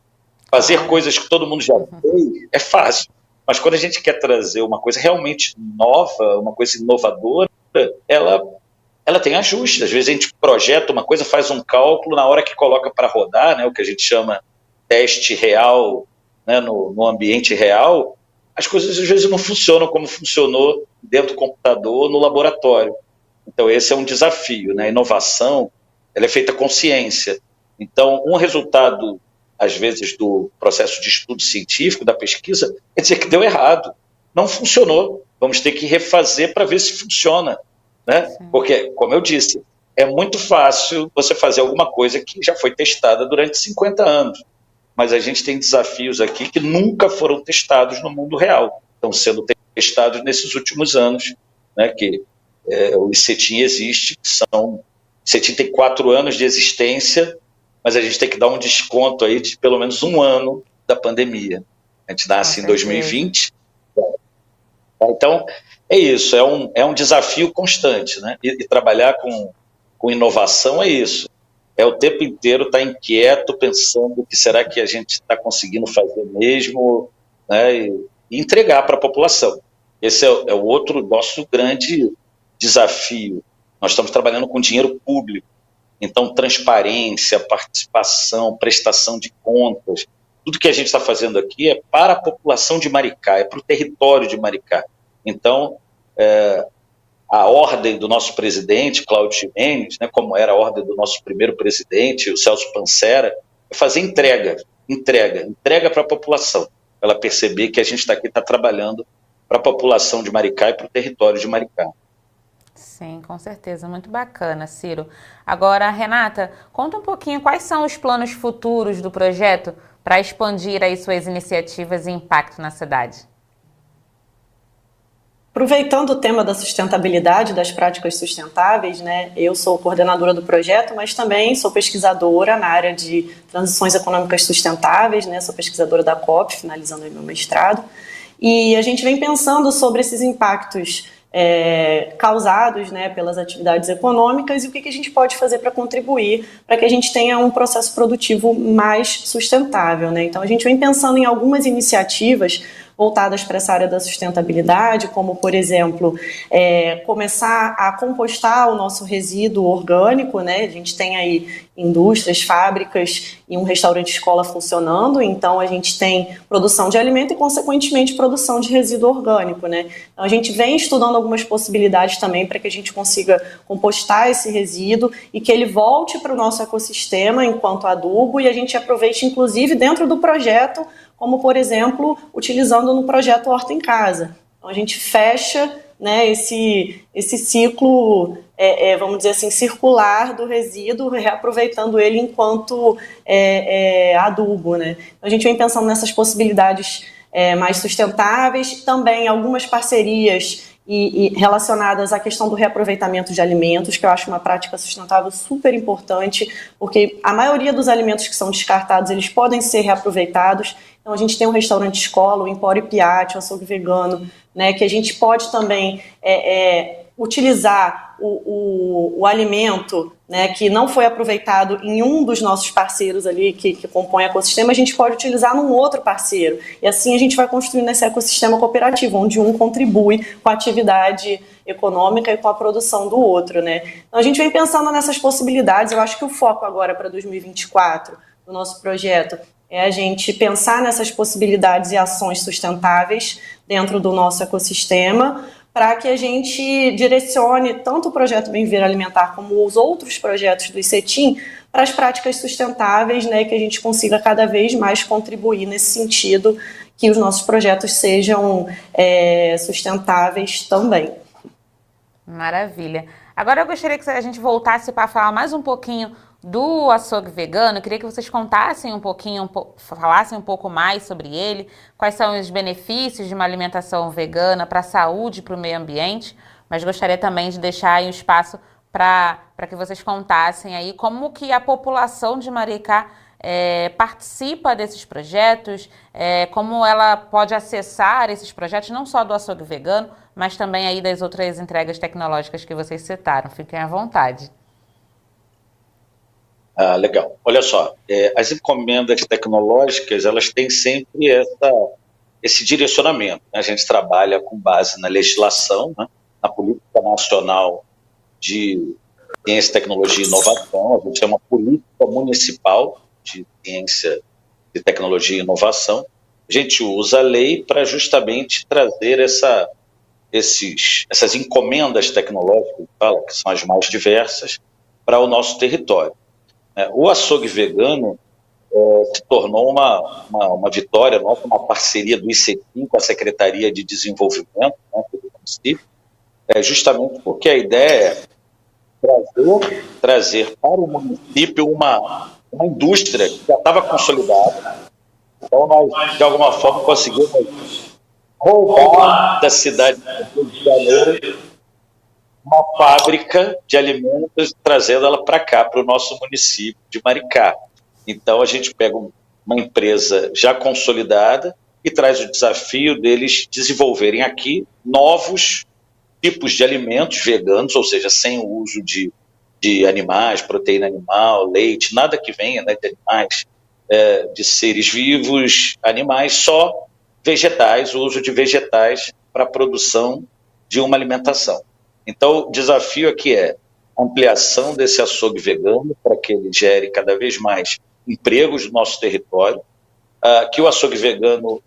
Fazer coisas que todo mundo já fez é fácil, mas quando a gente quer trazer uma coisa realmente nova, uma coisa inovadora, ela tem ajustes. Às vezes a gente projeta uma coisa, faz um cálculo, na hora que coloca para rodar, né, o que a gente chama teste real, né, no ambiente real, as coisas às vezes não funcionam como funcionou dentro do computador, no laboratório. Então esse é um desafio, né? A inovação, ela é feita com ciência. Então um resultado, às vezes, do processo de estudo científico, da pesquisa, quer dizer que deu errado, não funcionou, vamos ter que refazer para ver se funciona, né? Porque, como eu disse, é muito fácil você fazer alguma coisa que já foi testada durante 50 anos, mas a gente tem desafios aqui que nunca foram testados no mundo real, estão sendo testados nesses últimos anos, né? Que o ICETIM existe, o ICETIM tem 4 anos de existência, mas a gente tem que dar um desconto aí de pelo menos 1 ano da pandemia. A gente nasce em 2020. Então, é isso, é um desafio constante, né? E trabalhar com inovação é isso. É o tempo inteiro estar inquieto, pensando o que será que a gente está conseguindo fazer mesmo, né? E entregar para a população. Esse é o outro nosso grande desafio. Nós estamos trabalhando com dinheiro público. Então, transparência, participação, prestação de contas, tudo que a gente está fazendo aqui é para a população de Maricá, é para o território de Maricá. Então, a ordem do nosso presidente, Cláudio Gimenez, né, como era a ordem do nosso primeiro presidente, o Celso Pancera, é fazer entrega para a população, para ela perceber que a gente está aqui, está trabalhando para a população de Maricá e para o território de Maricá. Sim, com certeza. Muito bacana, Ciro. Agora, Renata, conta um pouquinho quais são os planos futuros do projeto para expandir aí suas iniciativas e impacto na cidade. Aproveitando o tema da sustentabilidade, das práticas sustentáveis, né, eu sou coordenadora do projeto, mas também sou pesquisadora na área de transições econômicas sustentáveis, né, sou pesquisadora da COP, finalizando aí meu mestrado, e a gente vem pensando sobre esses impactos causados, né, pelas atividades econômicas e o que a gente pode fazer para contribuir para que a gente tenha um processo produtivo mais sustentável, né? Então a gente vem pensando em algumas iniciativas voltadas para essa área da sustentabilidade, como, por exemplo, começar a compostar o nosso resíduo orgânico, né? A gente tem aí indústrias, fábricas e um restaurante escola funcionando, então a gente tem produção de alimento e, consequentemente, produção de resíduo orgânico, né? Então a gente vem estudando algumas possibilidades também para que a gente consiga compostar esse resíduo e que ele volte para o nosso ecossistema enquanto adubo e a gente aproveite, inclusive, dentro do projeto, como, por exemplo, utilizando no projeto Horta em Casa. Então, a gente fecha né, esse ciclo, vamos dizer assim, circular do resíduo, reaproveitando ele enquanto adubo, né? Então, a gente vem pensando nessas possibilidades mais sustentáveis, também algumas parcerias e relacionadas à questão do reaproveitamento de alimentos, que eu acho uma prática sustentável super importante, porque a maioria dos alimentos que são descartados, eles podem ser reaproveitados. Então, a gente tem um restaurante escola, o Empório Piatti, o açougue vegano, né, que a gente pode também utilizar o alimento, né, que não foi aproveitado em um dos nossos parceiros ali que compõe o ecossistema, a gente pode utilizar num outro parceiro. E assim a gente vai construindo esse ecossistema cooperativo, onde um contribui com a atividade econômica e com a produção do outro, né? Então a gente vem pensando nessas possibilidades. Eu acho que o foco agora para 2024 do nosso projeto é a gente pensar nessas possibilidades e ações sustentáveis dentro do nosso ecossistema, para que a gente direcione tanto o projeto Bem Viver Alimentar como os outros projetos do ICETIM para as práticas sustentáveis, né, que a gente consiga cada vez mais contribuir nesse sentido, que os nossos projetos sejam sustentáveis também. Maravilha. Agora eu gostaria que a gente voltasse para falar mais um pouquinho do açougue vegano. Eu queria que vocês contassem um pouquinho, falassem um pouco mais sobre ele, quais são os benefícios de uma alimentação vegana para a saúde e para o meio ambiente, mas gostaria também de deixar aí um espaço para que vocês contassem aí como que a população de Maricá participa desses projetos, como ela pode acessar esses projetos, não só do açougue vegano, mas também aí das outras entregas tecnológicas que vocês citaram. Fiquem à vontade. Ah, legal. Olha só, as encomendas tecnológicas, elas têm sempre esse direcionamento, né? A gente trabalha com base na legislação, né? Na Política Nacional de Ciência, Tecnologia e Inovação. A gente tem uma política municipal de ciência, de tecnologia e inovação. A gente usa a lei para justamente trazer essas encomendas tecnológicas, que são as mais diversas, para o nosso território. O açougue vegano se tornou uma vitória nossa, uma parceria do ICETIM com a Secretaria de Desenvolvimento, né, do município, justamente porque a ideia é trazer para o município uma indústria que já estava consolidada. Então, nós, de alguma forma, conseguimos roubar da cidade do Rio de Janeiro uma fábrica de alimentos, trazendo ela para cá, para o nosso município de Maricá. Então, a gente pega uma empresa já consolidada e traz o desafio deles desenvolverem aqui novos tipos de alimentos veganos, ou seja, sem o uso de animais, proteína animal, leite, nada que venha, né, de animais, de seres vivos, animais, só vegetais, o uso de vegetais para a produção de uma alimentação. Então, o desafio aqui é a ampliação desse açougue vegano para que ele gere cada vez mais empregos no nosso território, que o açougue vegano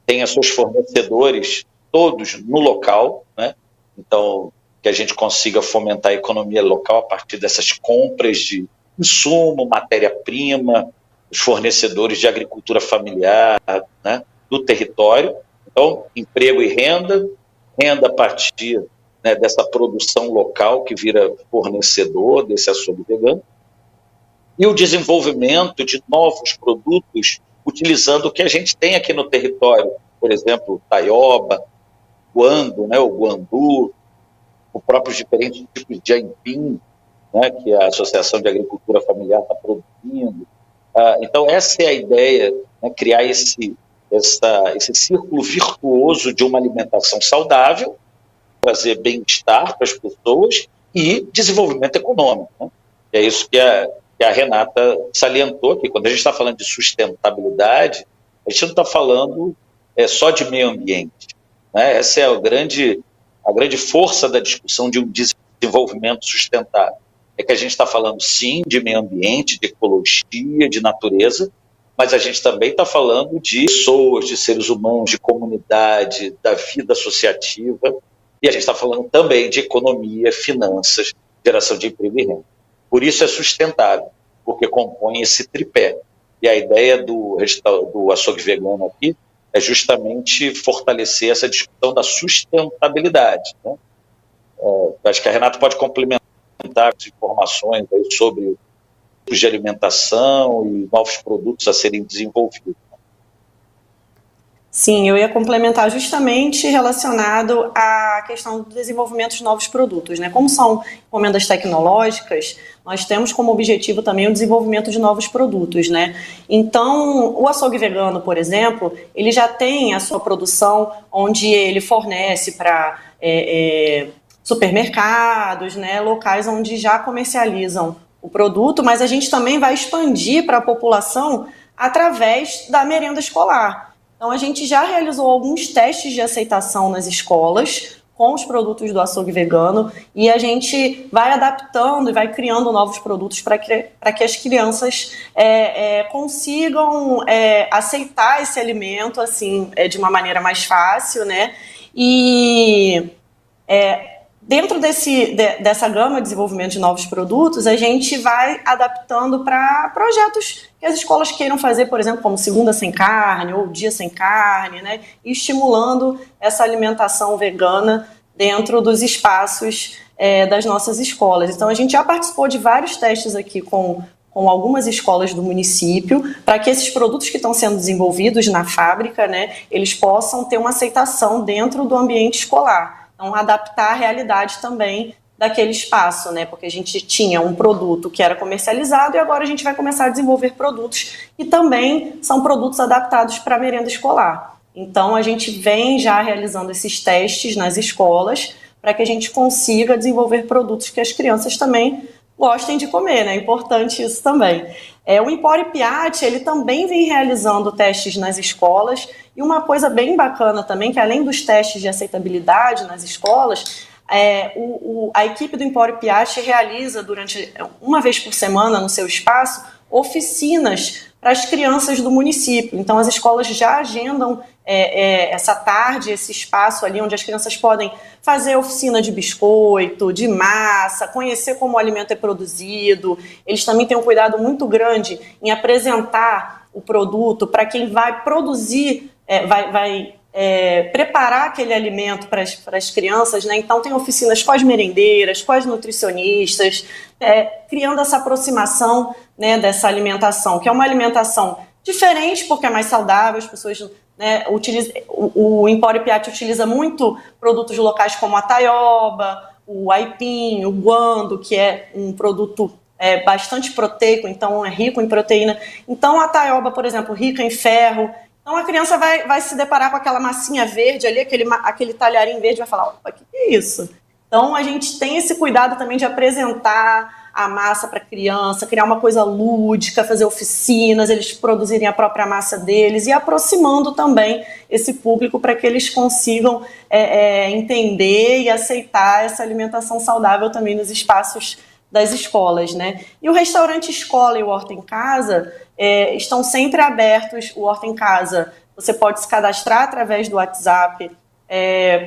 tenha seus fornecedores todos no local, né? Então, que a gente consiga fomentar a economia local a partir dessas compras de insumo, matéria-prima, os fornecedores de agricultura familiar, né, do território. Então, emprego e renda a partir, né, dessa produção local que vira fornecedor desse açougue vegano, e o desenvolvimento de novos produtos utilizando o que a gente tem aqui no território, por exemplo, taioba, guando, né, o guandu, os próprios diferentes tipos de aipim, né, que a Associação de Agricultura Familiar está produzindo. Então, essa é a ideia, né, criar esse círculo virtuoso de uma alimentação saudável, trazer bem-estar para as pessoas e desenvolvimento econômico, né? É isso que a Renata salientou, que quando a gente está falando de sustentabilidade, a gente não está falando só de meio ambiente, né? Essa é a grande força da discussão de um desenvolvimento sustentável. É que a gente está falando, sim, de meio ambiente, de ecologia, de natureza, mas a gente também está falando de pessoas, de seres humanos, de comunidade, da vida associativa, e a gente está falando também de economia, finanças, geração de emprego e renda. Por isso é sustentável, porque compõe esse tripé. E a ideia do açougue vegano aqui é justamente fortalecer essa discussão da sustentabilidade, né? Acho que a Renata pode complementar as informações aí sobre tipos de alimentação e novos produtos a serem desenvolvidos. Sim, eu ia complementar justamente relacionado à questão do desenvolvimento de novos produtos, né? Como são encomendas tecnológicas, nós temos como objetivo também o desenvolvimento de novos produtos, né? Então, o açougue vegano, por exemplo, ele já tem a sua produção onde ele fornece para supermercados, né? Locais onde já comercializam o produto, mas a gente também vai expandir para a população através da merenda escolar. Então, a gente já realizou alguns testes de aceitação nas escolas com os produtos do açougue vegano e a gente vai adaptando e vai criando novos produtos para que as crianças consigam aceitar esse alimento assim, de uma maneira mais fácil, né? E dentro dessa gama de desenvolvimento de novos produtos, a gente vai adaptando para projetos que as escolas queiram fazer, por exemplo, como Segunda Sem Carne ou Dia Sem Carne, né? E estimulando essa alimentação vegana dentro dos espaços das nossas escolas. Então, a gente já participou de vários testes aqui com algumas escolas do município, para que esses produtos que estão sendo desenvolvidos na fábrica, né, eles possam ter uma aceitação dentro do ambiente escolar. Então, adaptar a realidade também daquele espaço, né? Porque a gente tinha um produto que era comercializado e agora a gente vai começar a desenvolver produtos que também são produtos adaptados para a merenda escolar. Então, a gente vem já realizando esses testes nas escolas para que a gente consiga desenvolver produtos que as crianças também gostem de comer, né? É importante isso também. O Empório Piatti, ele também vem realizando testes nas escolas e uma coisa bem bacana também, que além dos testes de aceitabilidade nas escolas, a equipe do Empório Piatti realiza durante uma vez por semana no seu espaço oficinas para as crianças do município. Então as escolas já agendam essa tarde, esse espaço ali onde as crianças podem fazer oficina de biscoito, de massa, conhecer como o alimento é produzido. Eles também têm um cuidado muito grande em apresentar o produto para quem vai produzir, vai preparar aquele alimento para as crianças, né? Então tem oficinas com as merendeiras, com as nutricionistas, criando essa aproximação, né, dessa alimentação, que é uma alimentação diferente porque é mais saudável, as pessoas, né, o Empório Piatti utiliza muito produtos locais como a taioba, o aipim, o guando, que é um produto bastante proteico, então é rico em proteína. Então a taioba, por exemplo, rica em ferro. Então a criança vai se deparar com aquela massinha verde ali, aquele talharinho verde, vai falar, opa, que é isso? Então a gente tem esse cuidado também de apresentar a massa para a criança, criar uma coisa lúdica, fazer oficinas, eles produzirem a própria massa deles e aproximando também esse público para que eles consigam entender e aceitar essa alimentação saudável também nos espaços das escolas, né? E o restaurante escola e o Horta em Casa estão sempre abertos. O Horta em Casa, você pode se cadastrar através do WhatsApp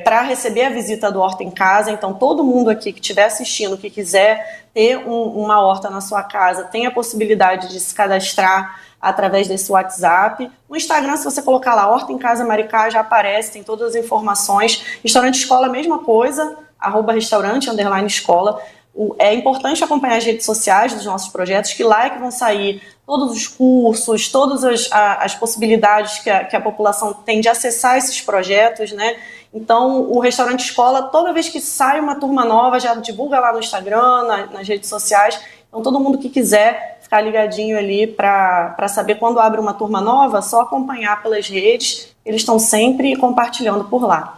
para receber a visita do Horta em Casa. Então, todo mundo aqui que estiver assistindo, que quiser ter uma horta na sua casa, tem a possibilidade de se cadastrar através desse WhatsApp. No Instagram, se você colocar lá Horta em Casa Maricá, já aparece, tem todas as informações. Restaurante escola, mesma coisa, @restaurante_escola. É importante acompanhar as redes sociais dos nossos projetos, que lá é que vão sair todos os cursos, todas as possibilidades que a população tem de acessar esses projetos, né? Então, o Restaurante Escola, toda vez que sai uma turma nova, já divulga lá no Instagram, nas redes sociais. Então, todo mundo que quiser ficar ligadinho ali para saber quando abre uma turma nova, só acompanhar pelas redes, eles estão sempre compartilhando por lá.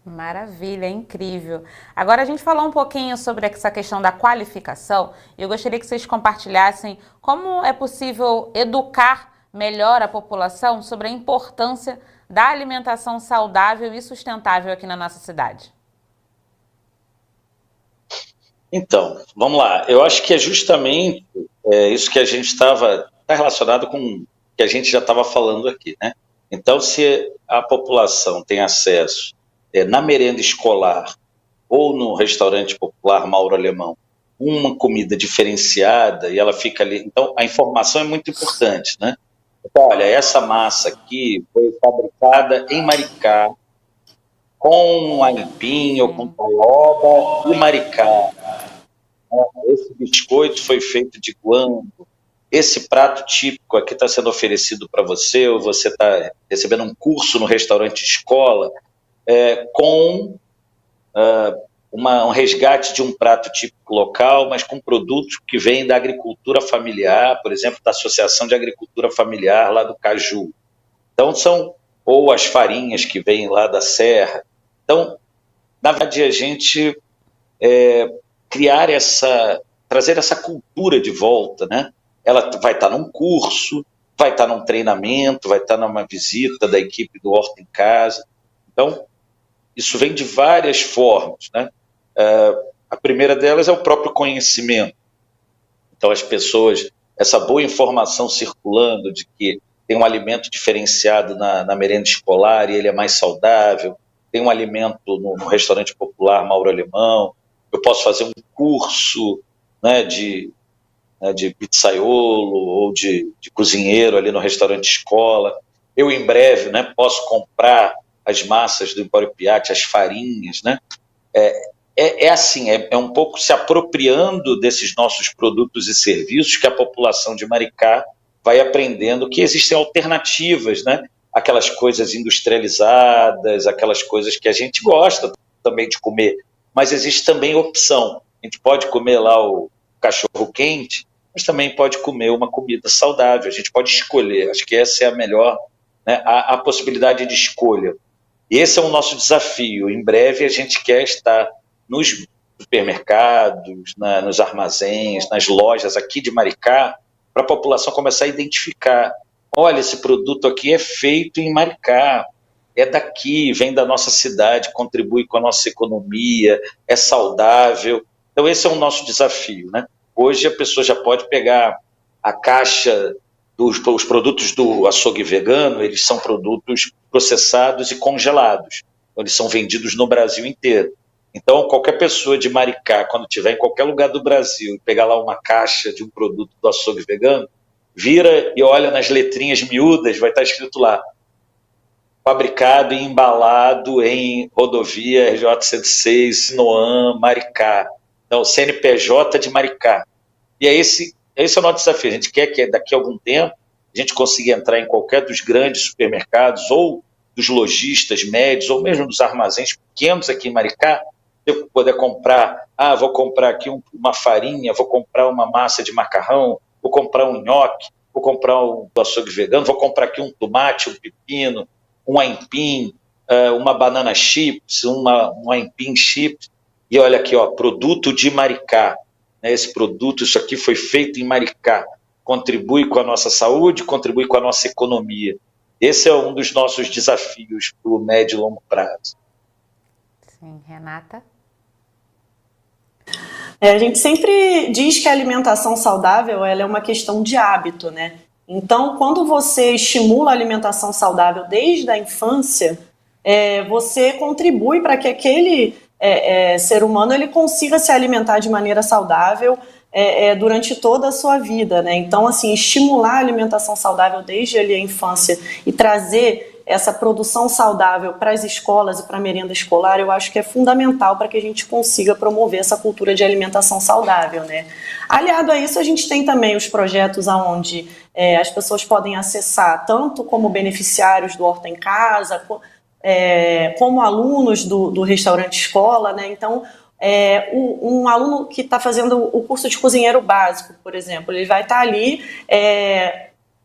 Maravilha, incrível. Agora a gente falou um pouquinho sobre essa questão da qualificação. Eu gostaria que vocês compartilhassem como é possível educar melhor a população sobre a importância da alimentação saudável e sustentável aqui na nossa cidade. Então, vamos lá. Eu acho que é justamente isso que a gente está relacionado com o que a gente já estava falando aqui, né? Então, se a população tem acesso na merenda escolar ou no restaurante popular Mauro Alemão, uma comida diferenciada e ela fica ali. Então, a informação é muito importante, né? Então, olha, essa massa aqui foi fabricada em Maricá, com aipim ou com taioba e Maricá. Esse biscoito foi feito de guampa. Esse prato típico aqui está sendo oferecido para você, ou você está recebendo um curso no restaurante escola, com um resgate de um prato típico local, mas com produtos que vêm da agricultura familiar, por exemplo, da Associação de Agricultura Familiar lá do Caju. Então, ou as farinhas que vêm lá da serra. Então, na verdade, a gente trazer essa cultura de volta, né? Ela vai estar num curso, vai estar num treinamento, vai estar numa visita da equipe do Horta em Casa. Então, isso vem de várias formas, né? A primeira delas é o próprio conhecimento. Então, as pessoas, essa boa informação circulando de que tem um alimento diferenciado na merenda escolar e ele é mais saudável, tem um alimento no restaurante popular Mauro Alemão, eu posso fazer um curso, né, de pizzaiolo ou de cozinheiro ali no restaurante escola. Eu, em breve, né, posso comprar as massas do Empório Piatti, as farinhas, né? Assim, é um pouco se apropriando desses nossos produtos e serviços que a população de Maricá vai aprendendo que existem alternativas, né? Aquelas coisas industrializadas, aquelas coisas que a gente gosta também de comer, mas existe também opção. A gente pode comer lá o cachorro-quente, mas também pode comer uma comida saudável, a gente pode escolher. Acho que essa é a melhor, né? A possibilidade de escolha. E esse é o nosso desafio. Em breve a gente quer estar nos supermercados, nos armazéns, nas lojas aqui de Maricá, para a população começar a identificar. Olha, esse produto aqui é feito em Maricá, é daqui, vem da nossa cidade, contribui com a nossa economia, é saudável. Então esse é o nosso desafio, né? Hoje a pessoa já pode pegar a caixa os produtos do açougue vegano, eles são produtos processados e congelados. Então, eles são vendidos no Brasil inteiro. Então, qualquer pessoa de Maricá, quando estiver em qualquer lugar do Brasil e pegar lá uma caixa de um produto do açougue vegano, vira e olha nas letrinhas miúdas, vai estar escrito lá: fabricado e embalado em rodovia RJ-106, Sinoam, Maricá. Então, CNPJ de Maricá. E esse é o nosso desafio. A gente quer que daqui a algum tempo a gente consiga entrar em qualquer dos grandes supermercados ou dos lojistas médios ou mesmo dos armazéns pequenos aqui em Maricá, eu poder comprar, vou comprar aqui uma farinha, vou comprar uma massa de macarrão, vou comprar um nhoque, vou comprar um açougue vegano, vou comprar aqui um tomate, um pepino, um aipim, uma banana chips, um aipim chips, e olha aqui, ó, produto de Maricá. Esse produto, isso aqui foi feito em Maricá, contribui com a nossa saúde, contribui com a nossa economia. Esse é um dos nossos desafios para o médio e longo prazo. Sim, Renata? A gente sempre diz que a alimentação saudável ela é uma questão de hábito, né? Então, quando você estimula a alimentação saudável desde a infância, você contribui para que aquele ser humano ele consiga se alimentar de maneira saudável durante toda a sua vida, né? Então, assim, estimular a alimentação saudável desde ali a infância e trazer essa produção saudável para as escolas e para a merenda escolar, eu acho que é fundamental para que a gente consiga promover essa cultura de alimentação saudável, né? Aliado a isso, a gente tem também os projetos onde as pessoas podem acessar, tanto como beneficiários do Horta em Casa, como alunos do restaurante escola, né? Então, um aluno que está fazendo o curso de cozinheiro básico, por exemplo, ele vai estar ali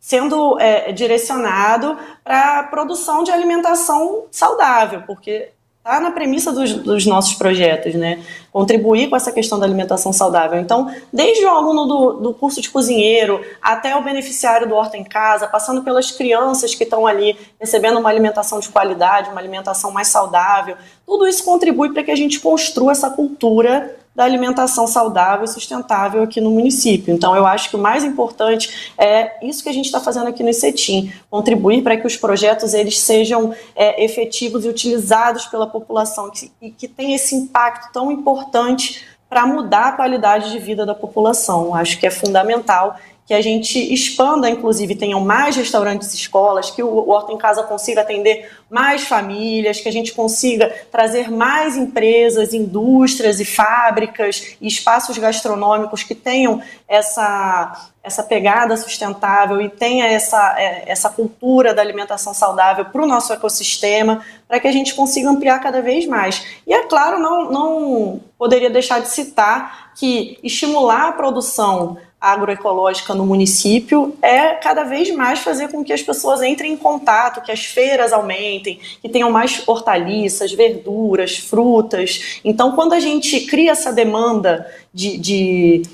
sendo direcionado para a produção de alimentação saudável, porque está na premissa dos nossos projetos, né? Contribuir com essa questão da alimentação saudável. Então, desde o aluno do curso de cozinheiro até o beneficiário do Horta em Casa, passando pelas crianças que estão ali recebendo uma alimentação de qualidade, uma alimentação mais saudável, tudo isso contribui para que a gente construa essa cultura da alimentação saudável e sustentável aqui no município. Então, eu acho que o mais importante é isso que a gente está fazendo aqui no ICETIM, contribuir para que os projetos eles sejam efetivos e utilizados pela população e que tenha esse impacto tão importante para mudar a qualidade de vida da população. Acho que é fundamental que a gente expanda, inclusive, tenham mais restaurantes e escolas, que o Horta em Casa consiga atender mais famílias, que a gente consiga trazer mais empresas, indústrias e fábricas e espaços gastronômicos que tenham essa pegada sustentável e tenha essa cultura da alimentação saudável para o nosso ecossistema, para que a gente consiga ampliar cada vez mais. E, é claro, não poderia deixar de citar que estimular a produção agroecológica no município é cada vez mais fazer com que as pessoas entrem em contato, que as feiras aumentem, que tenham mais hortaliças, verduras, frutas. Então, quando a gente cria essa demanda de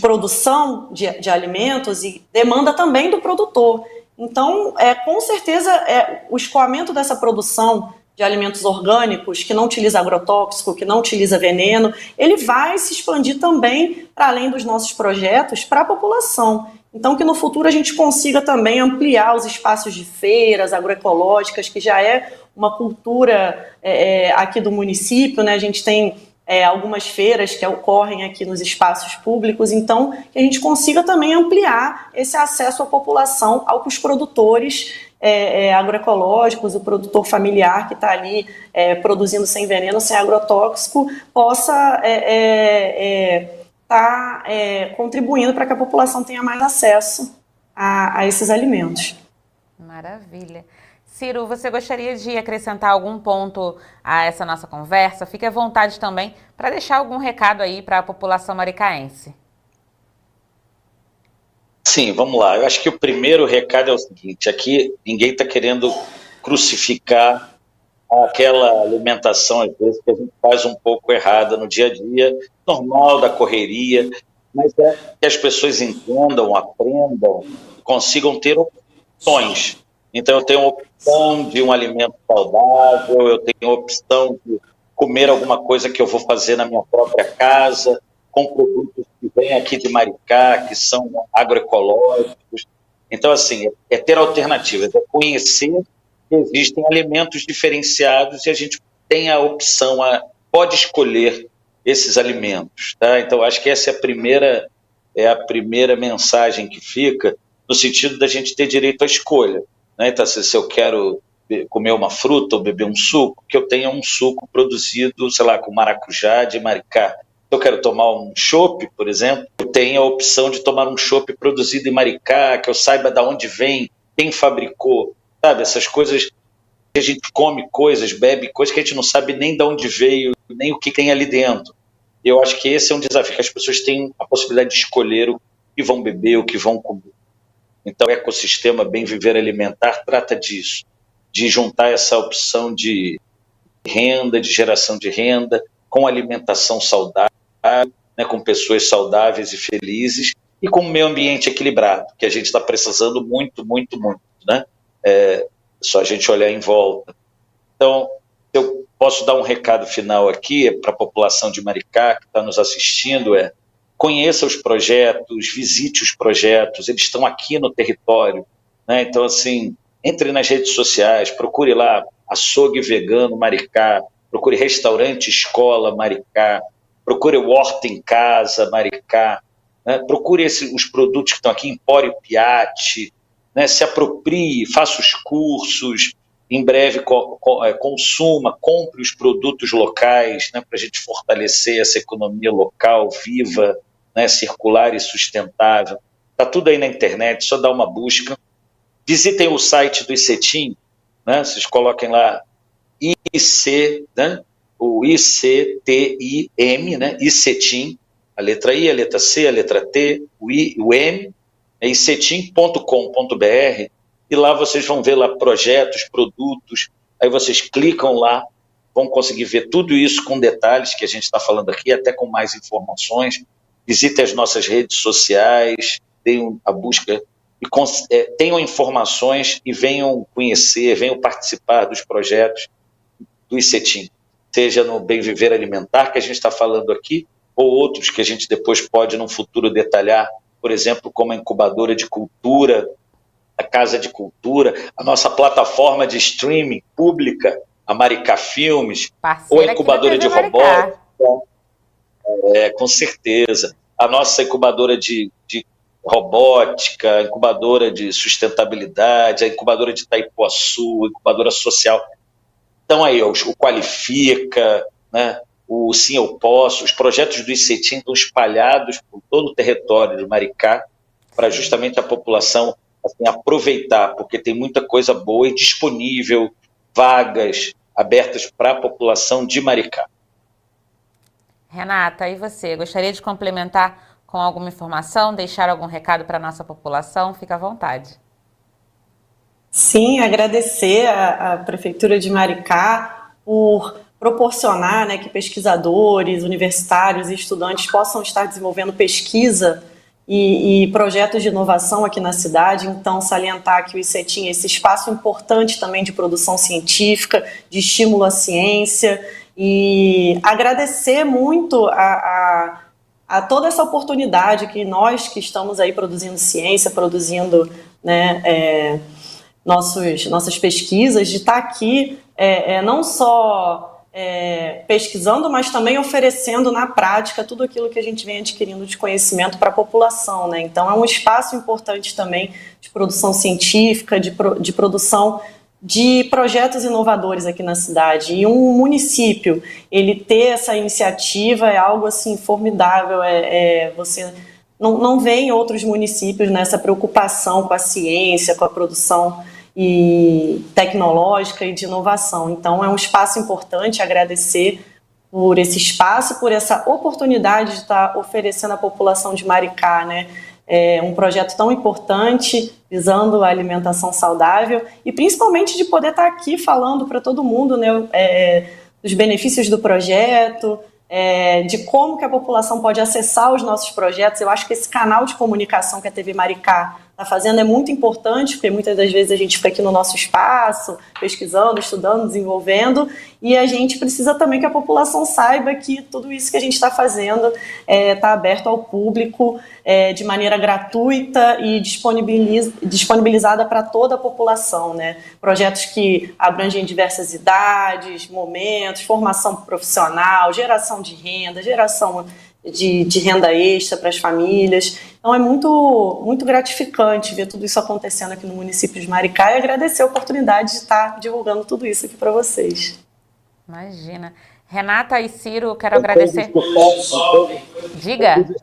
produção de alimentos e demanda também do produtor. Então, com certeza, o escoamento dessa produção de alimentos orgânicos, que não utiliza agrotóxico, que não utiliza veneno, ele vai se expandir também para além dos nossos projetos para a população. Então, que no futuro a gente consiga também ampliar os espaços de feiras agroecológicas, que já é uma cultura aqui do município, né? A gente tem algumas feiras que ocorrem aqui nos espaços públicos, então que a gente consiga também ampliar esse acesso à população, ao que os produtores agroecológicos, o produtor familiar que está ali produzindo sem veneno, sem agrotóxico, possa estar contribuindo para que a população tenha mais acesso a esses alimentos. Maravilha. Ciro, você gostaria de acrescentar algum ponto a essa nossa conversa? Fique à vontade também para deixar algum recado aí para a população maricaense. Sim, vamos lá. Eu acho que o primeiro recado é o seguinte: aqui ninguém está querendo crucificar aquela alimentação, às vezes, que a gente faz um pouco errada no dia a dia, normal da correria, mas é que as pessoas entendam, aprendam, consigam ter opções. Então, eu tenho a opção de um alimento saudável, eu tenho a opção de comer alguma coisa que eu vou fazer na minha própria casa, com produtos que vêm aqui de Maricá, que são agroecológicos. Então, assim, é ter alternativas, é conhecer que existem alimentos diferenciados e a gente tem a opção, pode escolher esses alimentos. Tá? Então, acho que essa é a primeira mensagem que fica, no sentido da gente ter direito à escolha. Né? Então, se eu quero comer uma fruta ou beber um suco, que eu tenha um suco produzido, sei lá, com maracujá de Maricá. Se eu quero tomar um chopp, por exemplo, eu tenho a opção de tomar um chopp produzido em Maricá, que eu saiba de onde vem, quem fabricou, sabe? Essas coisas que a gente come coisas, bebe coisas que a gente não sabe nem de onde veio, nem o que tem ali dentro. Eu acho que esse é um desafio, que as pessoas têm a possibilidade de escolher o que vão beber, o que vão comer. Então, o ecossistema Bem Viver Alimentar trata disso, de juntar essa opção de renda, de geração de renda, com alimentação saudável, né, com pessoas saudáveis e felizes, e com um meio ambiente equilibrado, que a gente está precisando muito, muito, muito. Né? Só a gente olhar em volta. Então, eu posso dar um recado final aqui para a população de Maricá que está nos assistindo, conheça os projetos, visite os projetos, eles estão aqui no território. Né? Então, assim, entre nas redes sociais, procure lá Açougue Vegano Maricá, procure Restaurante Escola Maricá, procure o Horta em Casa Maricá, né? Procure os produtos que estão aqui, Empório Piatti, né? Se aproprie, faça os cursos, em breve consuma, compre os produtos locais, né? Para a gente fortalecer essa economia local, viva, né? Circular e sustentável. Está tudo aí na internet, só dá uma busca. Visitem o site do ICETIM, né? Vocês coloquem lá IC, né? O ICTIM, né? ICETIM, a letra I, a letra C, a letra T, o I, o M, é icetim.com.br, e lá vocês vão ver lá projetos, produtos, aí vocês clicam lá, vão conseguir ver tudo isso com detalhes que a gente está falando aqui, até com mais informações. Visitem as nossas redes sociais, deem a busca, e tenham informações e venham conhecer, venham participar dos projetos do ICETIM, seja no Bem Viver Alimentar, que a gente está falando aqui, ou outros que a gente depois pode, num futuro, detalhar, por exemplo, como a incubadora de cultura, a Casa de Cultura, a nossa plataforma de streaming pública, a Maricá Filmes, ou a incubadora de robótica, com certeza, a nossa incubadora de robótica, incubadora de sustentabilidade, a incubadora de Itaipuaçu, a incubadora social. Então aí, o Qualifica, né? O Sim Eu Posso, os projetos do ICETIM estão espalhados por todo o território de Maricá, para justamente a população assim, aproveitar, porque tem muita coisa boa e disponível, vagas abertas para a população de Maricá. Renata, e você? Gostaria de complementar com alguma informação, deixar algum recado para a nossa população? Fica à vontade. Sim, agradecer à Prefeitura de Maricá por proporcionar, né, que pesquisadores, universitários e estudantes possam estar desenvolvendo pesquisa e projetos de inovação aqui na cidade. Então, salientar que o ICETIM é esse espaço importante também de produção científica, de estímulo à ciência, e agradecer muito a toda essa oportunidade que nós que estamos aí produzindo ciência, produzindo, né, nossas pesquisas, de estar aqui não só pesquisando, mas também oferecendo na prática tudo aquilo que a gente vem adquirindo de conhecimento para a população, né? Então é um espaço importante também de produção científica, de produção de projetos inovadores aqui na cidade. E um município, ele ter essa iniciativa é algo assim formidável, você não vê em outros municípios nessa preocupação com a ciência, com a produção e tecnológica e de inovação. Então é um espaço importante, agradecer por esse espaço, por essa oportunidade de estar oferecendo à população de Maricá, né, um projeto tão importante, visando a alimentação saudável e principalmente de poder estar aqui falando para todo mundo, né, dos benefícios do projeto, de como que a população pode acessar os nossos projetos. Eu acho que esse canal de comunicação que a TV Maricá está fazendo é muito importante, porque muitas das vezes a gente fica aqui no nosso espaço, pesquisando, estudando, desenvolvendo, e a gente precisa também que a população saiba que tudo isso que a gente está fazendo está aberto ao público de maneira gratuita e disponibilizada para toda a população, né? Projetos que abrangem diversas idades, momentos, formação profissional, geração de renda, geração de renda extra para as famílias. Então é muito, muito gratificante ver tudo isso acontecendo aqui no município de Maricá e agradecer a oportunidade de estar divulgando tudo isso aqui para vocês. Imagina. Renata e Ciro, quero agradecer. Diga. Tem coisas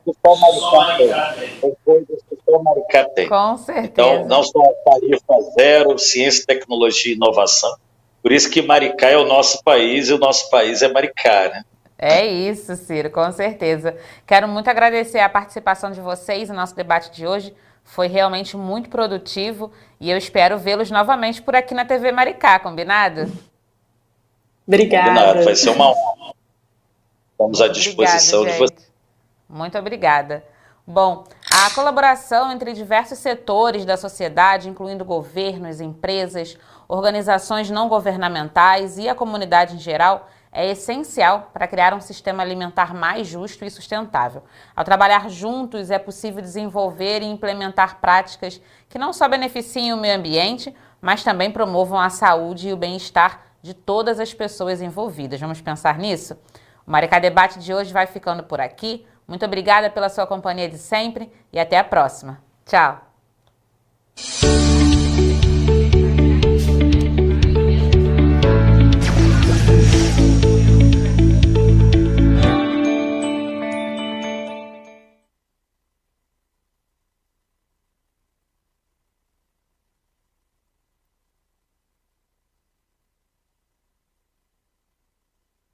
que só Maricá tem. Com certeza. Então, não só a tarifa zero, ciência, tecnologia e inovação. Por isso que Maricá é o nosso país e o nosso país é Maricá, né? É isso, Ciro, com certeza. Quero muito agradecer a participação de vocês no nosso debate de hoje. Foi realmente muito produtivo e eu espero vê-los novamente por aqui na TV Maricá, combinado? Obrigada. Combinado, vai ser uma honra. Estamos à disposição de vocês. Muito obrigada. Bom, a colaboração entre diversos setores da sociedade, incluindo governos, empresas, organizações não governamentais e a comunidade em geral, é essencial para criar um sistema alimentar mais justo e sustentável. Ao trabalhar juntos, é possível desenvolver e implementar práticas que não só beneficiem o meio ambiente, mas também promovam a saúde e o bem-estar de todas as pessoas envolvidas. Vamos pensar nisso? O Maricá Debate de hoje vai ficando por aqui. Muito obrigada pela sua companhia de sempre e até a próxima. Tchau!